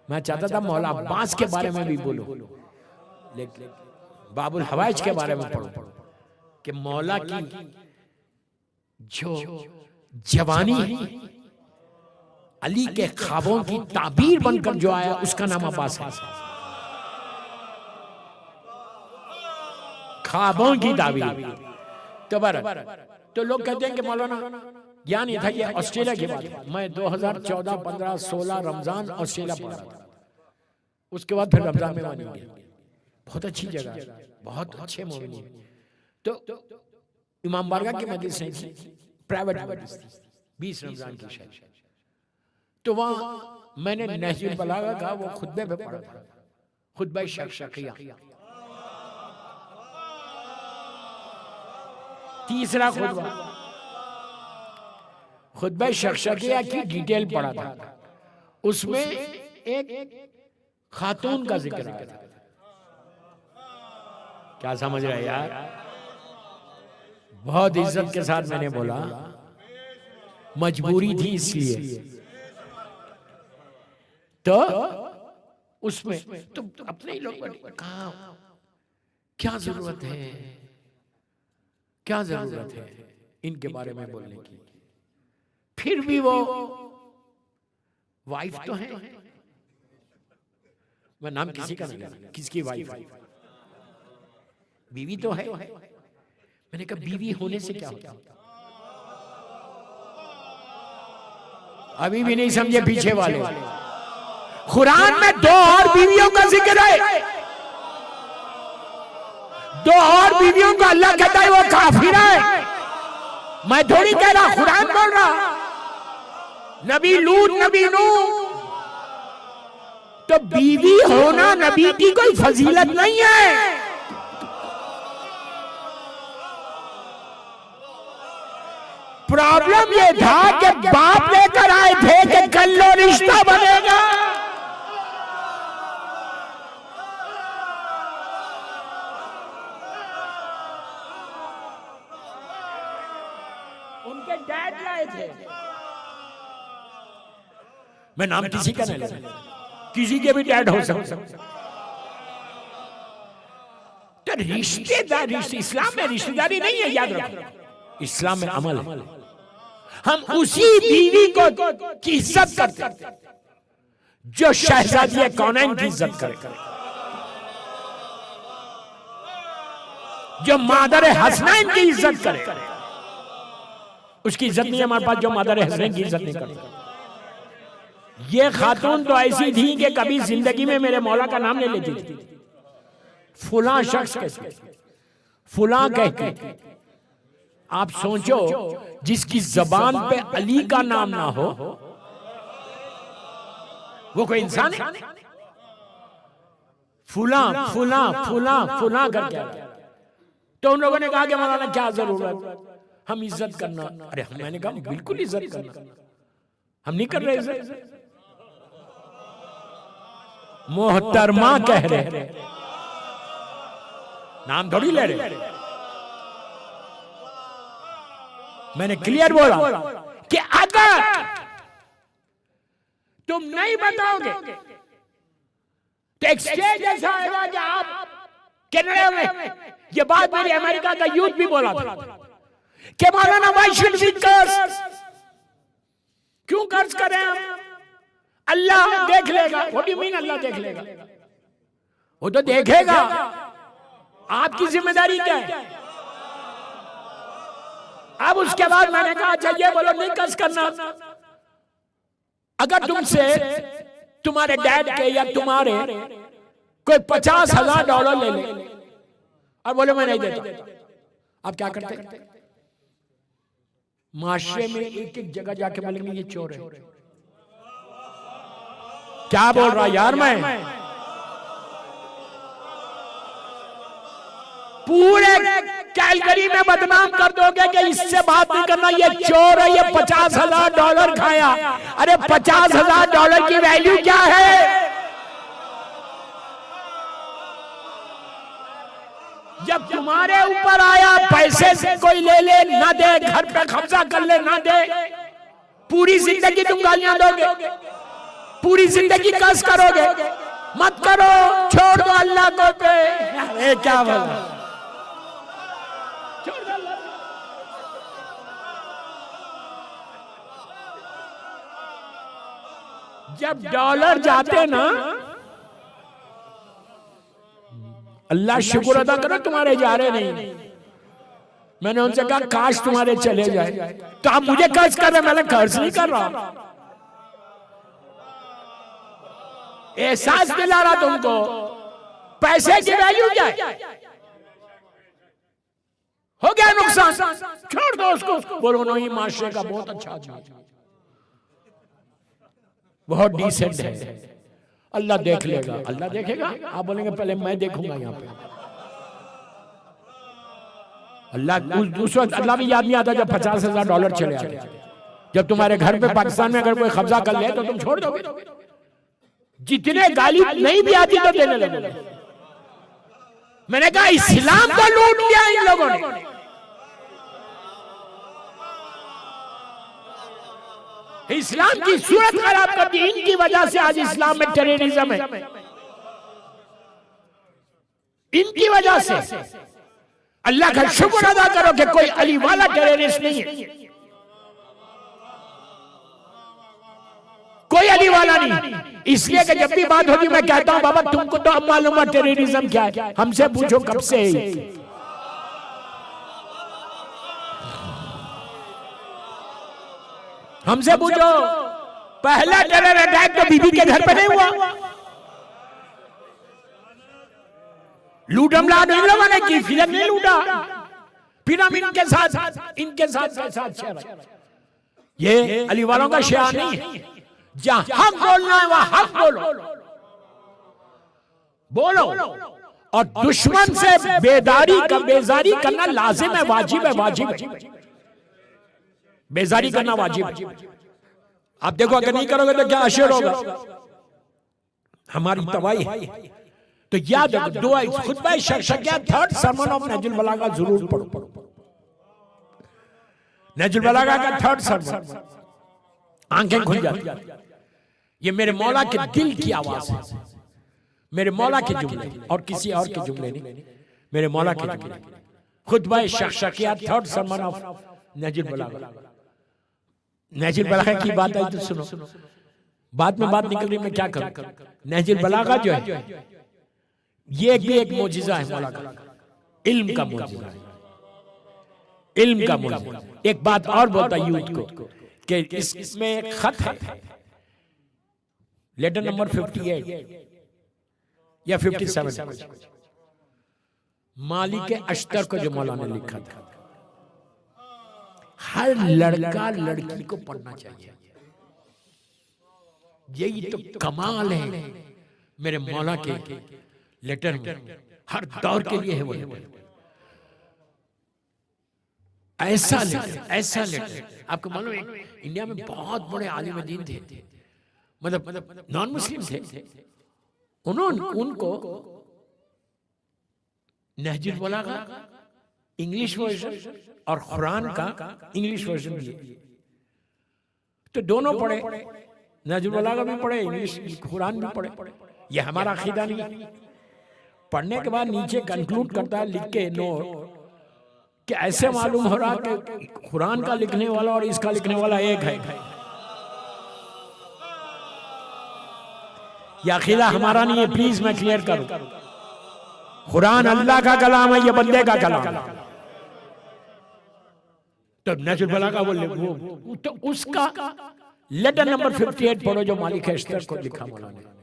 मैं चाहता था मौला अब्बास के बारे में भी बोलूं, लेकिन बाबुल हवाज के बारे में पढ़ो कि मौला की जो जवानी है, अली के ख्वाबों की ताबीर बनकर जो आया, उसका नाम अब्बास है। ख्वाबों की ताबीर तो लोग कहते हैं कि मौलाना ज्ञान नहीं था। ये ऑस्ट्रेलिया की बात है। मैं 2014, 15, 16 रमजान ऑस्ट्रेलिया पढ़ा था। उसके बाद फिर रमजान में मानी गया। बहुत अच्छी जगह है, बहुत अच्छे मोमिन। तो इमाम बारगाह की मजलिस नहीं थी, प्राइवेट मजलिस थी, 20 रमजान की शायद। तो वहां मैंने नहजुल बलागा का वो खुतबे पे पढ़ा था, खुतबा शक़शक़िया, तीसरा खुतबा, खुतबा शक़शक़िया की डिटेल पढ़ा था। उसमें एक खातून का जिक्र आया था। क्या समझ रहे यार? बहुत इज्जत के साथ मैंने बोला, मजबूरी थी इसलिए। तो उसमें तो अपने ही लोग कहा क्या जरूरत है, क्या जरूरत है इनके बारे में बोलने की। फिर भी वो वाइफ तो है, मैं नाम किसी का नहीं लेना, किसकी वाइफ है, बीवी तो है। मैंने कहा बीवी होने से क्या होता? अभी भी नहीं समझे पीछे वाले। कुरान में 2 और बीवियों का जिक्र है। 2 और बीवियों को अल्लाह कहता है वो काफिर है। मैं थोड़ी कह रहा, कुरान बोल रहा। नबी लूत, नबी नूह। तो बीवी होना नबी की कोई फजीलत नहीं है। प्रॉब्लम ये था कि बाप लेकर आए थे कि कल लो रिश्ता बनेगा। उनके डैड लाए थे। मैं नाम किसी का नहीं लेता, किसी के भी डैड हो सकता। तो रिश्तेदारी, इस्लाम में रिश्तेदारी नहीं है, याद रखो। इस्लाम में अमल है। हम उसी बीवी को की इज्जत करते जो शहजादी कौनैन की इज्जत करे, जो मादर हसनैन की इज्जत करे। उसकी इज्जत नहीं है हमारे पास जो मादर हसनैन की इज्जत नहीं करता। ये खातून तो ऐसी थी कि कभी जिंदगी में मेरे मौला का नाम नहीं लेती थी। फुला शख्स कैसे, फुला कहती। आप सोचो, जिसकी जबान पे अली का नाम ना हो वो कोई इंसान है? फुला फुला फुला फुला करके आ रहा है। तो उन लोगों ने कहा कि मौलाना क्या जरूरत, हम इज्जत करना। अरे मैंने कहा बिल्कुल इज्जत करना, हम नहीं कर रहे इज्जत। मोहतरमा कह रहे, नाम थोड़ी ले रहे। मैंने क्लियर बोला कि अगर तुम नहीं बताओगे तो एक स्टेज ऐसा आएगा कि आप कनाडा में, ये बात मेरी अमेरिका का यूथ भी बोला था कि मौलाना व्हाई शुड वी कर्स, क्यों कर्ज करें हम, अल्लाह देख लेगा। व्हाट डू यू मीन अल्लाह देख लेगा? वो तो देखेगा, आपकी जिम्मेदारी क्या है? अब उसके बाद मैंने कहा अच्छा ये बोलो नहीं कर्ज करना। अगर तुमसे तुम्हारे डैड के या तुम्हारे कोई $50,000 ले ले और बोले मैं नहीं देता, आप क्या करते? माशरे में एक एक जगह जाके बोलेंगे ये चोर है। क्या बोल रहा यार मैं? पूरे कैलगरी में बदनाम कर दोगे कि इससे बात नहीं करना, ये चोर है, ये $50,000 खाया। अरे $50,000 की वैल्यू क्या है? जब तुम्हारे ऊपर आया पैसे से कोई ले ले ना दे, घर पे कब्जा कर ले ना दे, पूरी जिंदगी तुम गालियां दोगे, पूरी जिंदगी कर्ज करोगे। मत करो, छोड़ दो अल्लाह को पे। अरे क्या बोला, जब डॉलर जाते ना, अल्लाह शुक्र अदा करो तुम्हारे जा रहे नहीं। मैंने उनसे कहा काश तुम्हारे चले जाए, तो आप मुझे कर्ज कर रहे, मैंने कर्ज नहीं कर रहा, एहसास दिला रहा तुमको पैसे की वैल्यू क्या है। हो गया नुकसान, छोड़ दो उसको। बोलो नहीं, माशरे का बहुत अच्छा आदमी, बहुत डिसेंट है, अल्लाह देख लेगा। अल्लाह देखेगा? आप बोलेंगे पहले मैं देखूंगा यहाँ पे। अल्लाह उस वक्त अल्लाह भी याद नहीं आता जब $50,000 चले आते। जब तुम्हारे घर पे पाकिस्तान में अगर कोई कब्जा कर ले तो तुम छोड़ दोगे? जितने गाली नहीं भी आती तो देने लगे। मैंने कहा इस्लाम को लूट लिया इन लोगों ने। इस्लाम की सूरत खराब कर दी, इनकी वजह से आज इस्लाम में टेररिज्म है, इनकी वजह से। अल्लाह का शुक्र अदा करो कि कोई अली वाला टेररिस्ट नहीं है, कोई अली वाला नहीं। इसलिए कि जब भी बात होती मैं कहता हूं बाबा तुमको तो अब मालूम है टेररिज्म क्या है, हमसे पूछो कब से। हमसे पूछो, पहला टेरर अटैक तो बीबी के घर पे नहीं हुआ, लूट हमला इन लोगों ने की, फिर नहीं लूटा, पिरामिड के साथ इनके साथ ये अली वालों का शेर नहीं है। जहां हक बोलना है वहां हक बोलो, और दुश्मन से बेजारी करना लाजिम है, वाजिब है, वाजिब है, बेजारी करना वाजिब है। आप देखो अगर नहीं करोगे तो क्या अशर होगा, हमारी तबाही है। तो याद रखो, दुआ खुतबा शर्शकिया थर्ड सरमन ऑफ नहजुल बलागा जरूर पढ़ो। नहजुल बलागा का थर्ड सरमन, आंखें खुल जाती। ये मेरे मौला के दिल की आवाज है, मेरे मौला के जुमले और किसी और के जुमले नहीं, मेरे मौला के जुमले। खुतबा शर्शकिया थर्ड सरमन ऑफ नहजुल बलागा। नहजुल बलागा की बात आई तो सुनो, बाद में बात निकल रही, मैं क्या करूं। नहजुल बलागा जो है ये भी एक मौजिज़ा है मौला का, इल्म का मौजिज़ा है, इल्म का मौजिज़ा। एक बात और बोलता यूथ को कि इसमें एक खत है, लेटर नंबर 58 या 57, मालिक अश्तर को जो मौला ने लिखा था। हर लड़का लड़की को पढ़ना चाहिए, यही तो कमाल है मेरे मौला के। लेटर में हर दौर के लिए है वो लेटर। ऐसा लेटर आपको मालूम है इंडिया में बहुत बड़े आलिम दीन थे, मतलब नॉन मुस्लिम थे, उनको नहजुल बलागा इंग्लिश वर्जन और कुरान का इंग्लिश वर्जन दिए, तो दोनों पढ़े, नहजुल बलागा भी पढ़े, इंग्लिश कुरान भी पढ़े। ये हमारा अकीदा नहीं। पढ़ने के बाद नीचे कंक्लूड करता है लिख के नोट कि ऐसे मालूम हो रहा कि कुरान का लिखने वाला और इसका लिखने वाला एक है। यह अकीदा हमारा नहीं है, प्लीज मैं क्लियर करूं। कुरान अल्लाह का कलाम है, ये बंदे का कलाम है। तो नहजुल बलागा वो तो उसका लेटर नंबर 58 पढ़ो जो मालिक अश्तर को लिखा मौलाना ने।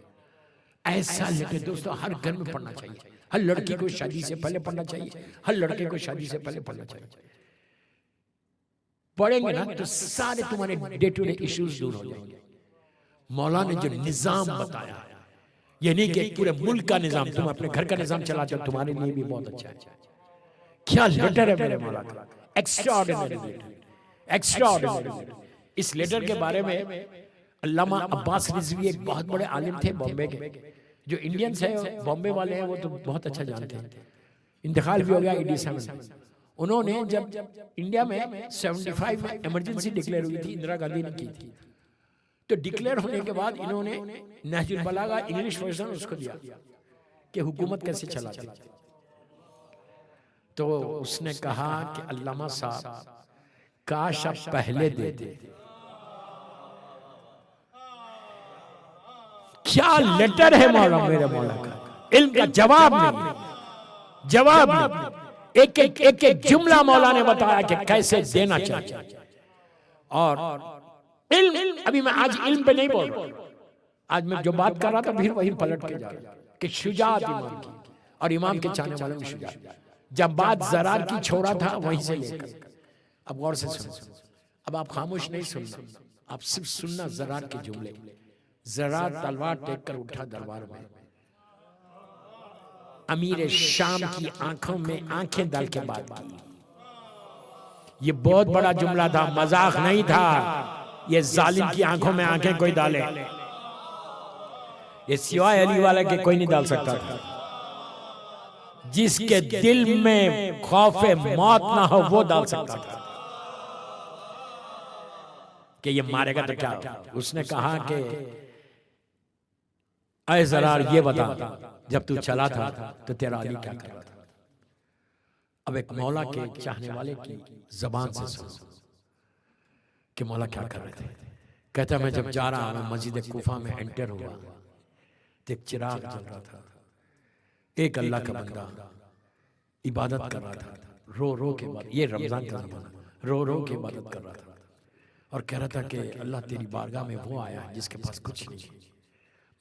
ऐसा लेटर दोस्तों हर घर में पढ़ना चाहिए। हर लड़की को शादी से पहले पढ़ना चाहिए, हर लड़के को शादी से पहले पढ़ना चाहिए। पढ़ेंगे ना तो सारे तुम्हारे डे टू डे इश्यूज दूर हो जाएंगे। मौलाना ने जो निजाम बताया, ये नहीं कि पूरे मुल्क का निजाम, तुम अपने घर का निजाम चलाते हो, तुम्हारे लिए भी बहुत अच्छा है। क्या लेटर है मेरे मौला का, एक्स्ट्राऑर्डिनरी लेटर, एक्स्ट्राऑर्डिनरी। इस लेटर के बारे में अल्लामा अब्बास रिजवी एक बहुत बड़े आलिम थे बॉम्बे के, जो इंडियंस है बॉम्बे वाले हैं वो तो बहुत अच्छा जानते हैं। इंतकाल भी हो गया 87 में। उन्होंने जब इंडिया में 75 में इमरजेंसी डिक्लेयर हुई थी, इंदिरा गांधी ने की थी, तो डिक्लेयर होने के बाद इन्होंने नहजुल बलागा इंग्लिश वर्जन उसको दिया कि हुकूमत कैसे चलाती। तो उसने कहा कि अल्लामा साहब काश आप पहले देते। क्या लेटर है मौला, मेरे मौला का इल्म का जवाब नहीं, जवाब नहीं। एक जुमला मौला ने बताया कि कैसे देना चाहिए। और इल्म, अभी मैं आज इल्म पे नहीं बोल रहा, आज मैं जो बात कर रहा था फिर वही पलट के जा रहा कि शुजाअत इमाम की और इमाम के चाहने वालों की शुजाअत। जब बात ज़रार की छोड़ा था वहीं से लेकर, अब गौर से सुनो, अब आप खामोश नहीं सुनना, आप सिर्फ सुनना ज़रार के जुमले। ज़रार तलवार टेक कर उठा दरबार में, अमीर शाम की आंखों में आंखें डाल के बात की। ये बहुत बड़ा जुमला था, मजाक नहीं था। ये जालिम की आंखों में आंखें कोई डाले, ये सिवाय अली वाला के कोई नहीं डाल सकता था। जिसके दिल में खौफे मौत ना हो वो डाल सकता था कि ये मारेगा तो क्या। उसने कहा कि ऐ ज़रार ये बता, जब तू चला था तो तेरा अली क्या कर रहा था। अब एक मौला के चाहने वाले की जबान से सुनो कि मौला क्या कर रहे थे। कहता मैं जब जा रहा, मैं मस्जिद कूफा में एंटर हुआ तो एक चिराग जल रहा था। एक अल्लाह का बंदा इबादत कर रहा था, रो रो के बाद, ये रमजान का ज़माना, रो रो के इबादत कर रहा था और कह रहा था कि अल्लाह तेरी बारगाह में वो आया है जिसके पास कुछ नहीं।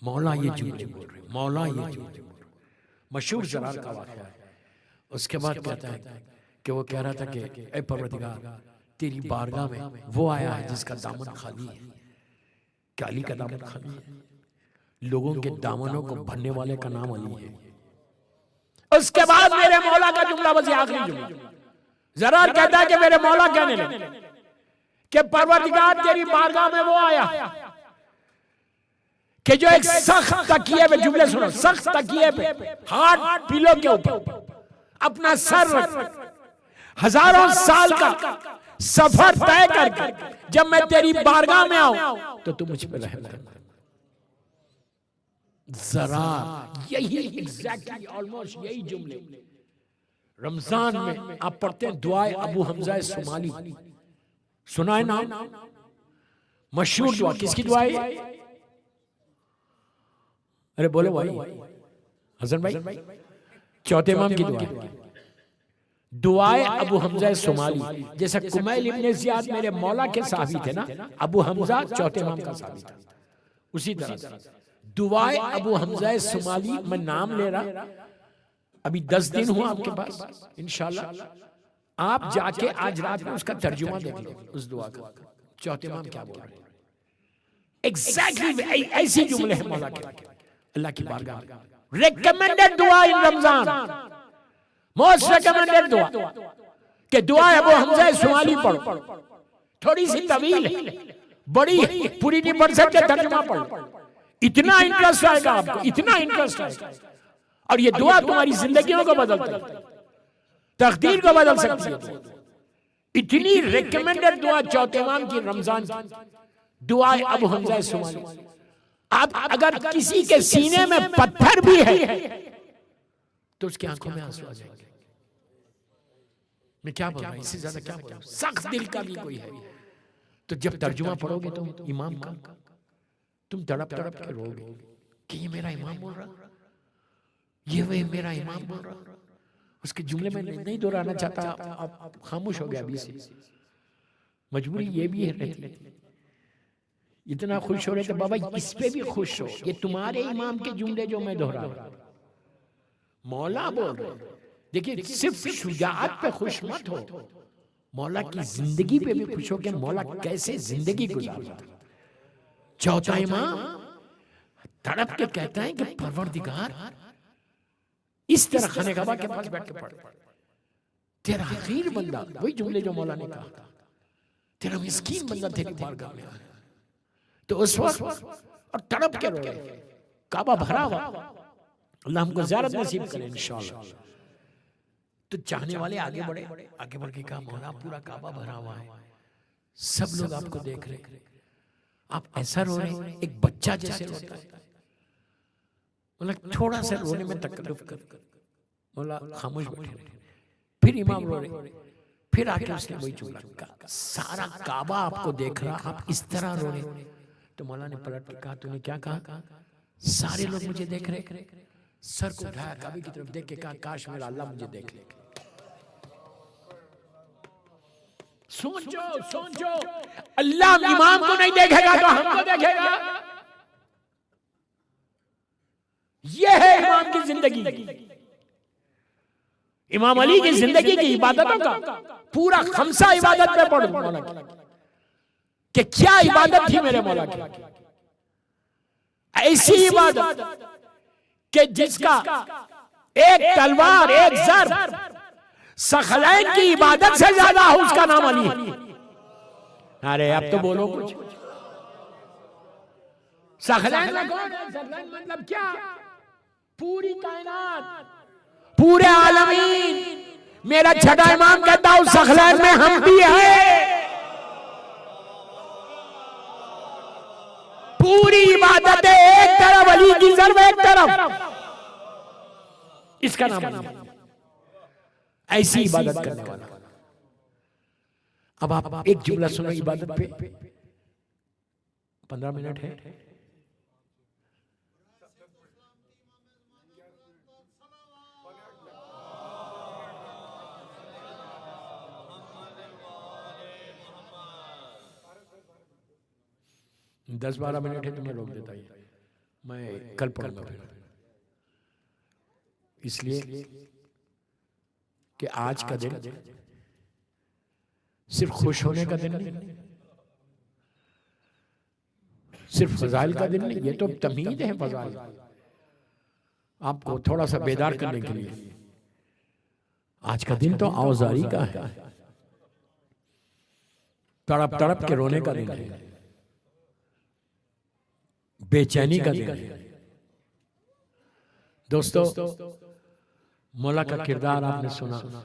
मौला ये झूठ बोल रहे, मौला ये झूठ बोल रहे। मशहूर ज़रार का वाक़या है। उसके बाद कहता है कि वो कह रहा था कि ऐ परवरदिगार तेरी बारगाह में वो आया है जिसका दामन खाली है। क्या अली का दामन खाली है? लोगों के दामनों को भरने वाले का नाम अली है। उसके बाद मेरे मौला का जुमला बस आखिरी जुमला, ज़रार कहता है कि मेरे मौला कहने लगे कि परवरदिगार तेरी बारगाह में वो आया कि जो एक सख्त तकिए पे, जुमले सुनो, सख्त तकिए पे हार्ड पिलो के ऊपर अपना सर रख, हजारों साल का सफर तय करके जब मैं तेरी बारगाह में आऊं तो तू मुझ पे रहम करना। ज़रार यही एग्जैक्टली ऑलमोस्ट यही जुमले रमजान में आप पढ़ते हैं। दुआए अबू हमजा सुमाली, सुना है नाम? मशहूर दुआ, किसकी दुआ है? अरे बोलो भाई, हसन भाई, चौथे इमाम की दुआ, दुआए अबू हमजा सुमाली। जैसे कुमैल इब्ने ज़ियाद मेरे मौला के साहबी थे ना, अबू हमजा चौथे इमाम का साहबी था। उसी तरह से दुआए अबू हमजा सुमाली, मैं नाम ले रहा, अभी 10 दिन हुआ आपके पास, इंशाल्लाह आप जाके आज रात में उसका तर्जुमा देख लो उस दुआ का, चौथे इमाम क्या बोल रहे हैं। एग्जैक्टली ऐसी जुमले हैं मौला के, अल्लाह की बारगाह। रिकमेंडेड दुआ इन रमजान, मोस्ट रिकमेंडेड दुआ कि दुआ अबू हमजा सुमाली पढ़ो। थोड़ी सी तवील है, बड़ी पूरी नहीं पढ़ सकते, तर्जुमा पढ़ो। इतना इंटरेस्ट आएगा आपको, इतना इंटरेस्ट आएगा, और ये दुआ तुम्हारी जिंदगियों को बदलती है, तकदीर को बदल सकती है। इतनी रिकमेंडेड दुआ चौथे इमाम की रमजान की दुआ अबू हमजा सुमाली। आप अगर किसी के सीने में पत्थर भी है तो उसकी आंखों में आंसू आ जाएंगे। मैं क्या बोल रहा हूं, इससे ज्यादा क्या बोल रहा हूं। सख्त दिल का भी कोई है तो जब तर्जुमा पढ़ोगे तुम इमाम का, तुम तड़प तड़प के रोगे कि ये मेरा इमाम बोल रहा, ये वे मेरा इमाम बोल रहा। उसके जुमले में नहीं दोहराना चाहता, आप खामोश हो गया अभी से। मजबूरी ये भी है, इतना खुश हो रहे थे बाबा, इस पे भी खुश हो। ये तुम्हारे इमाम के जुमले जो मैं दोहरा रहा, मौला बोल रहे। देखिए, सिर्फ शुजाअत पे खुश मत हो, मौला की जिंदगी पे भी खुश हो कि मौला कैसे जिंदगी गुजारता। चौथा इमाम तड़प के कहता है कि परवरदिगार, इस तरह खाने काबा के पास बैठ के पढ़, तेरा हकीर बंदा, वही जुमले जो मौला ने कहा, तेरा मिस्कीन बंदा तेरी बारगाह में आया। तो उस वक्त और तड़प के रोए, काबा भरा हुआ, अल्लाह हमको ज़ियारत नसीब करे इंशाअल्लाह। तो चाहने वाले आगे बढ़े, आगे बढ़ के कहा मौला पूरा काबा भरा हुआ है, सब लोग आपको देख रहे, आप ऐसा रो रहे एक बच्चा जैसे रोता है। मतलब थोड़ा सा रोने में तकल्लुफ कर, मौला खामोश बैठे रहे। फिर इमाम रो रहे, फिर आके उसने वही जुमला कहा, सारा काबा आपको देख रहा, आप इस तरह रो रहे। तो मौला ने पलट के कहा, तूने क्या कहा? सारे लोग मुझे देख रहे। सर को उठाया, काबे की तरफ देख के कहा, काश मेरा अल्लाह मुझे देख ले। सोचो, अल्लाह इमाम को नहीं देखेगा तो हमको देखेगा। यह है इमाम की जिंदगी। इमाम अली की जिंदगी की इबादतों का पूरा खमसा इबादत पे पढ़ो मौला कि क्या इबादत थी मेरे मौला की। ऐसी इबादत कि जिसका एक तलवार, एक ज़र्ब सखलैन की इबादत से ज्यादा हो, उसका नाम अली है। अरे अब तो बोलो कुछ। सखलैन मतलब क्या? पूरी कायनात, पूरे आलमीन। मेरा छठा इमाम कहता हूं सखलैन में हम भी हैं। पूरी इबादत एक तरफ, अली की ज़र्ब एक तरफ, इसका नाम है। ऐसी इबादत करने वाला। अब आप एक जुमला सुनो इबादत पे, 15 मिनट है। दस 12 मिनट है तो मैं रोक देता ही, मैं कल पढ़ूंगा फिर। इसलिए कि आज का दिन सिर्फ खुश होने का दिन नहीं, सिर्फ फजाइल का दिन नहीं, ये तो तमीद है फजाइल, आपको थोड़ा सा बेदार करने के लिए। आज का दिन तो औजारी का है, तड़प तड़प के रोने का दिन है, बेचैनी का दिन है। दोस्तों, मौला का किरदार आपने सुना,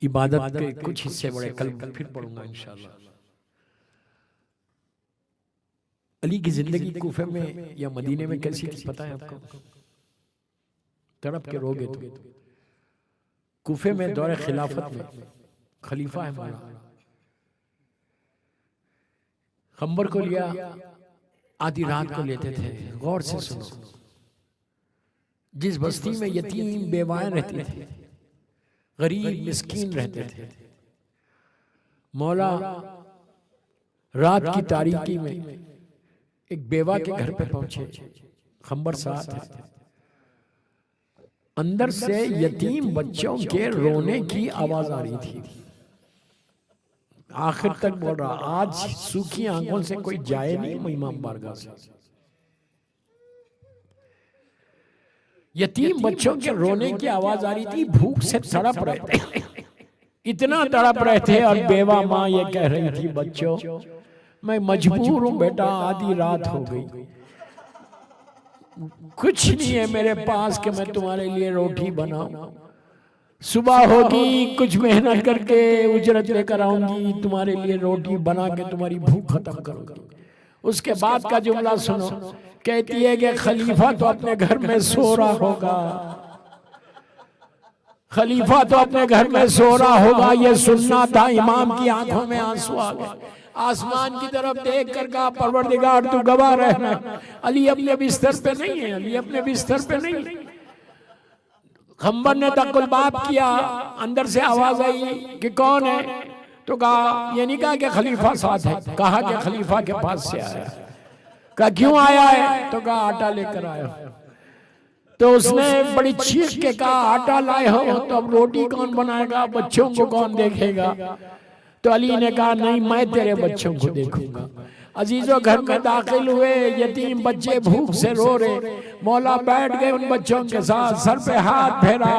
इबादत के कुछ हिस्से बड़े कल फिर पढ़ूंगा इंशाअल्लाह। अली की जिंदगी कूफे में या मदीने में कैसी थी पता है आपको? तड़प के रोगे तो। कूफे में दौरे खिलाफत में खलीफा है मौला, खंबर को लिया, आधी रात को लेते थे। गौर से सुनो, जिस बस्ती में यतीम बेवाएं रहती थी, गरीब मिस्कीन रहते थे, मौला रात की तारीकी में एक बेवा के घर पे पहुंचे, खंबर साथ है, अंदर से यतीम बच्चों के रोने की आवाज आ रही थी। आखिर तक बोल रहा, आज सूखी आंखों से कोई जाए नहीं इमाम बारगाह से। यतीम बच्चों के रोने की आवाज आ रही थी, भूख से तड़प रहे थे, इतना तड़प रहे थे। और बेवा माँ ये कह रही थी, बच्चों मैं मजबूर हूं बेटा, आधी रात हो गई, कुछ नहीं है मेरे पास कि मैं तुम्हारे लिए रोटी बनाऊं, सुबह होगी कुछ मेहनत करके उजरत लेकर आऊंगी, तुम्हारे लिए रोटी बना के तुम्हारी भूख खत्म करूंगी। उसके बाद का जुमला सुनो, कहती है कि खलीफा तो अपने घर में सो रहा होगा, खलीफा तो अपने घर में सो रहा होगा। ये सुनना था, इमाम की आंखों में आंसू आ गए। आसमान की तरफ देख कर कहा, परवरदिगार तू गवाह रहना, अली अपने बिस्तर पे नहीं है, अली अपने बिस्तर पे नहीं है। खंबर ने तकुलबाब किया, अंदर से आवाज आई कि कौन है, तो कहा, ये नहीं कहा कि खलीफा साथ है, कहा कि खलीफा के पास से आया। कहा क्यों आया है, तो कहा आटा लेकर आया। तो उसने बड़ी चीख के कहा, आटा लाए हो तो अब रोटी कौन बनाएगा, बच्चों को कौन देखेगा। तो अली ने कहा नहीं, मैं तेरे बच्चों को देखूंगा। अजीजों घर में दाखिल हुए, यतीम बच्चे भूख से रो रहे, मौला बैठ गए उन बच्चों के साथ, सर पे हाथ फेरा।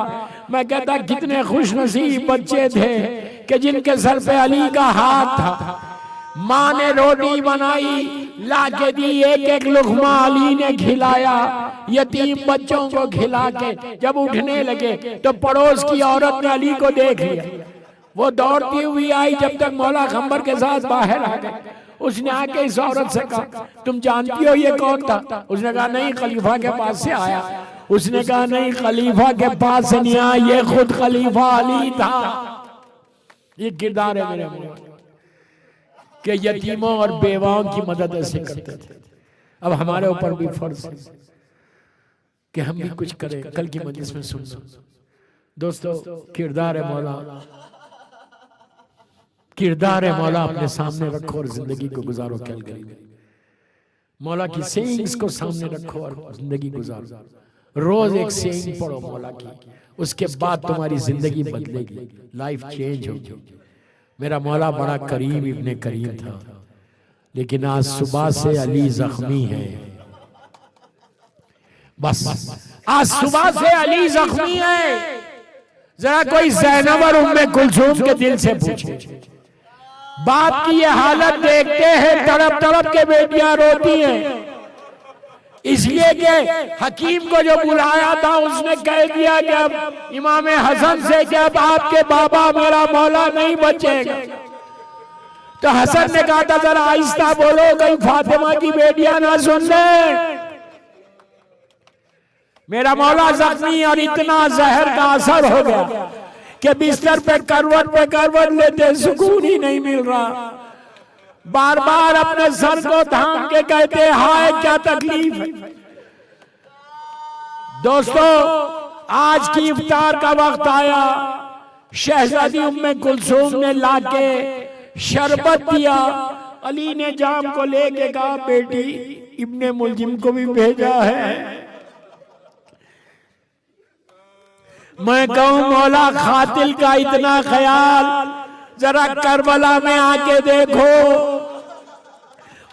मैं कहता कितने खुश नसीब बच्चे थे कि जिनके सर पे अली का हाथ था। माँ ने रोटी बनाई, ला के दी, एक एक लुक़मा अली ने खिलाया। यतीम बच्चों को खिला के जब उठने लगे तो पड़ोस की औरत ने अली को देख लिया, वो दौड़ती हुई आई, जब तक मौला खंबर के साथ बाहर आ गए। उसने आके इस औरत से कहा, तुम जानती हो ये कौन था। उसने कहा नहीं, खलीफा के पास से आया। उसने कहा नहीं, खलीफा के पास से नहीं आया, ये खुद खलीफा अली था। ये किरदार है मेरे मौला कि यतीमों और बेवाओं की मदद ऐसे करते थे। अब हमारे ऊपर भी फर्ज है कि हम भी कुछ करें। कल की मजलिस में सुनना दोस्तों, किरदार है मौला, किरदार है मौला अपने सामने रखो और जिंदगी को गुजारो। कल गरीब मौला की सेइंग्स को सामने रखो और जिंदगी गुजारो। रोज एक सेइंग पढ़ो मौला की, उसके बाद तुम्हारी जिंदगी बदलेगी, लाइफ चेंज होगी। मेरा मौला बड़ा करीम इब्ने करीम था, लेकिन आज सुबह से अली जख्मी है। बस आज सुबह से अली जख्मी है। जरा कोई ज़ैनब और उम्मे कुलसूम के दिल से पूछे, बाप की ये हालत देखते हैं, तड़प तड़प के बेटियां रोती हैं, इसलिए कि हकीम को जो बुलाया था उसने कह दिया कि अब इमाम हसन से कि अब आपके बाबा मेरा मौला नहीं बचेगा। तो हसन ने कहा था जरा आहिस्ता बोलो, कहीं फातिमा की बेटियां ना सुन ले। मेरा मौला जख्मी और इतना जहर का असर हो गया कि बिस्तर पे करवट लेते सुकून ही नहीं मिल रहा। बार बार अपने सर को थाम के कहते हाय क्या तकलीफ है। दोस्तों आज की इफ्तार का वक्त आया, शहजादी उम्मे कुलसूम ने लाके शरबत दिया। अली ने जाम को लेके कहा बेटी इब्ने मुलजिम को भी भेजा है। मैं कहूं मौला खातिल का इतना ख्याल, जरा करबला में आके देखो,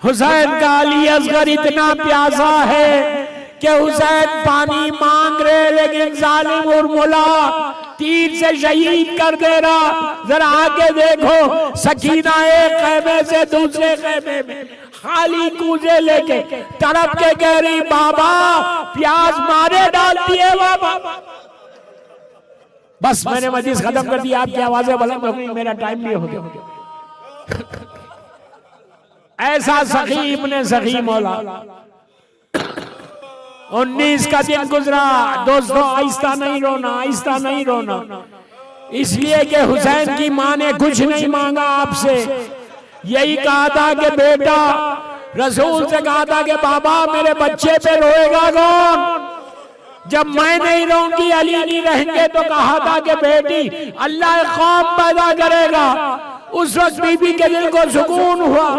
हुसैन का अली असगर इतना प्यासा है कि हुसैन पानी मांग रहे, लेकिन जालिम उर्मिला तीर से शहीद कर दे रहा। जरा आके देखो, सकीना एक खैमे से दूसरे खैमे में खाली कूजे लेके तड़प के कह रही बाबा प्याज मारे डालती है बाबा। बस मैंने मजलिस खत्म कर दी, आपकी आवाजें बुलंद हो गई, मेरा टाइम भी हो गया। ऐसा सखी इब्ने सखी मौला 19 का दिन गुजरा। दोस्तों आहिस्ता नहीं रोना, आहिस्ता नहीं रोना, इसलिए कि हुसैन की मां ने कुछ नहीं मांगा आपसे। यही कहा था कि बेटा, रसूल से कहा था कि बाबा मेरे बच्चे पे रोएगा कौन जब मैं नहीं रहूंगी, अली नहीं रहेंगे। तो कहा था कि बेटी अल्लाह कौम पैदा करेगा। उस वक्त बीबी के दिल को सुकून हुआ।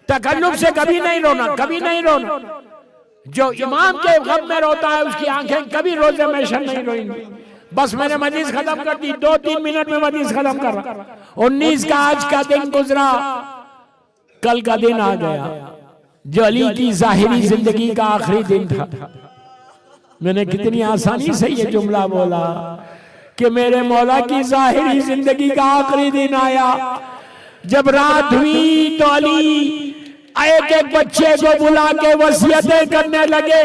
तकल्लुफ से कभी नहीं रोना, कभी नहीं रोना। जो इमाम के गम में रोता है उसकी आंखें कभी रोजे में शर नहीं रोएंगी। बस मैंने मजलिस खत्म कर दी, 2-3 मिनट में मजलिस खत्म कर रहा। 19 का आज का दिन गुजरा, कल का दिन आ गया जो अली की जाहिरी जिंदगी का आखिरी दिन था। मैंने कितनी आसानी से ये जुमला बोला कि मेरे मौला की ज़ाहिरी जिंदगी का आखिरी दिन आया, जब रात हुई तो अली एक एक बच्चे को बुला के वसीयतें करने लगे।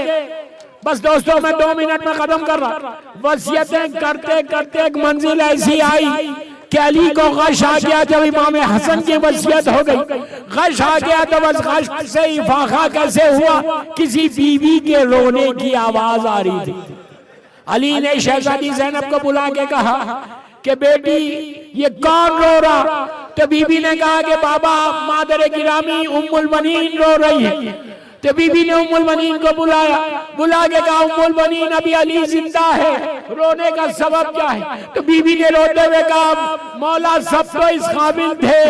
बस दोस्तों मैं 2 मिनट में खत्म कर रहा। वसीयतें करते करते एक मंजिल ऐसी आई कि अली को गश आ गया। जब इमाम हसन की वसीयत हो गई, गश आ गया तो बस गश से इफाका कैसे हुआ, किसी बीवी के रोने की आवाज आ रही थी। अली ने शहजादी ज़ैनब को बुला के कहा कि बेटी ये कौन रो रहा? तो बीबी ने कहा कि बाबा मादर गिरामी उम्मुल बनीन रो रही है। तो बीबी ने उम्मुल बनीन को बुलाया, बुला के कहा उम्मुल बनीन अभी अली जिंदा है, रोने का सबब क्या है? तो बीबी ने रोते हुए कहा मौला सब तो इस काबिल थे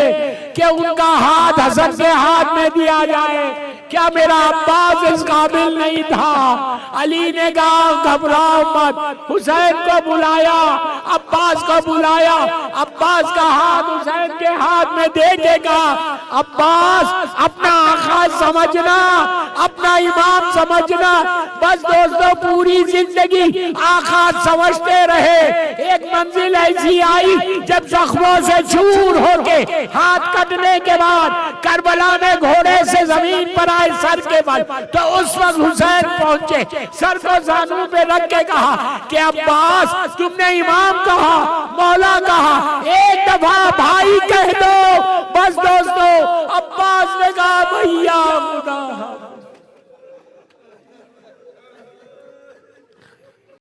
कि उनका हाथ हसन के हाथ में दिया जाए, क्या मेरा अब्बास इस काबिल नहीं था? अली ने कहा घबराओ मत, हुसैन को बुलाया, अब्बास को बुलाया, अब्बास का हाथ हुसैन के हाथ में दे के कहा अब्बास अपना आका समझना, अपना इमाम समझना। बस दोस्तों पूरी जिंदगी आका समझते रहे। एक मंजिल ऐसी आई जब जख्मों से चूर होके हाथ कटने के बाद करबला में घोड़े से जमीन पर आए सर के बल, तो उस वक्त हुसैन पहुंचे, सर को जानू पे रख के कहा कि अब्बास तुमने इमाम कहा, मौला कहा, एक दफा भाई कह दो। बस दोस्तों अब्बास ने कहा भैया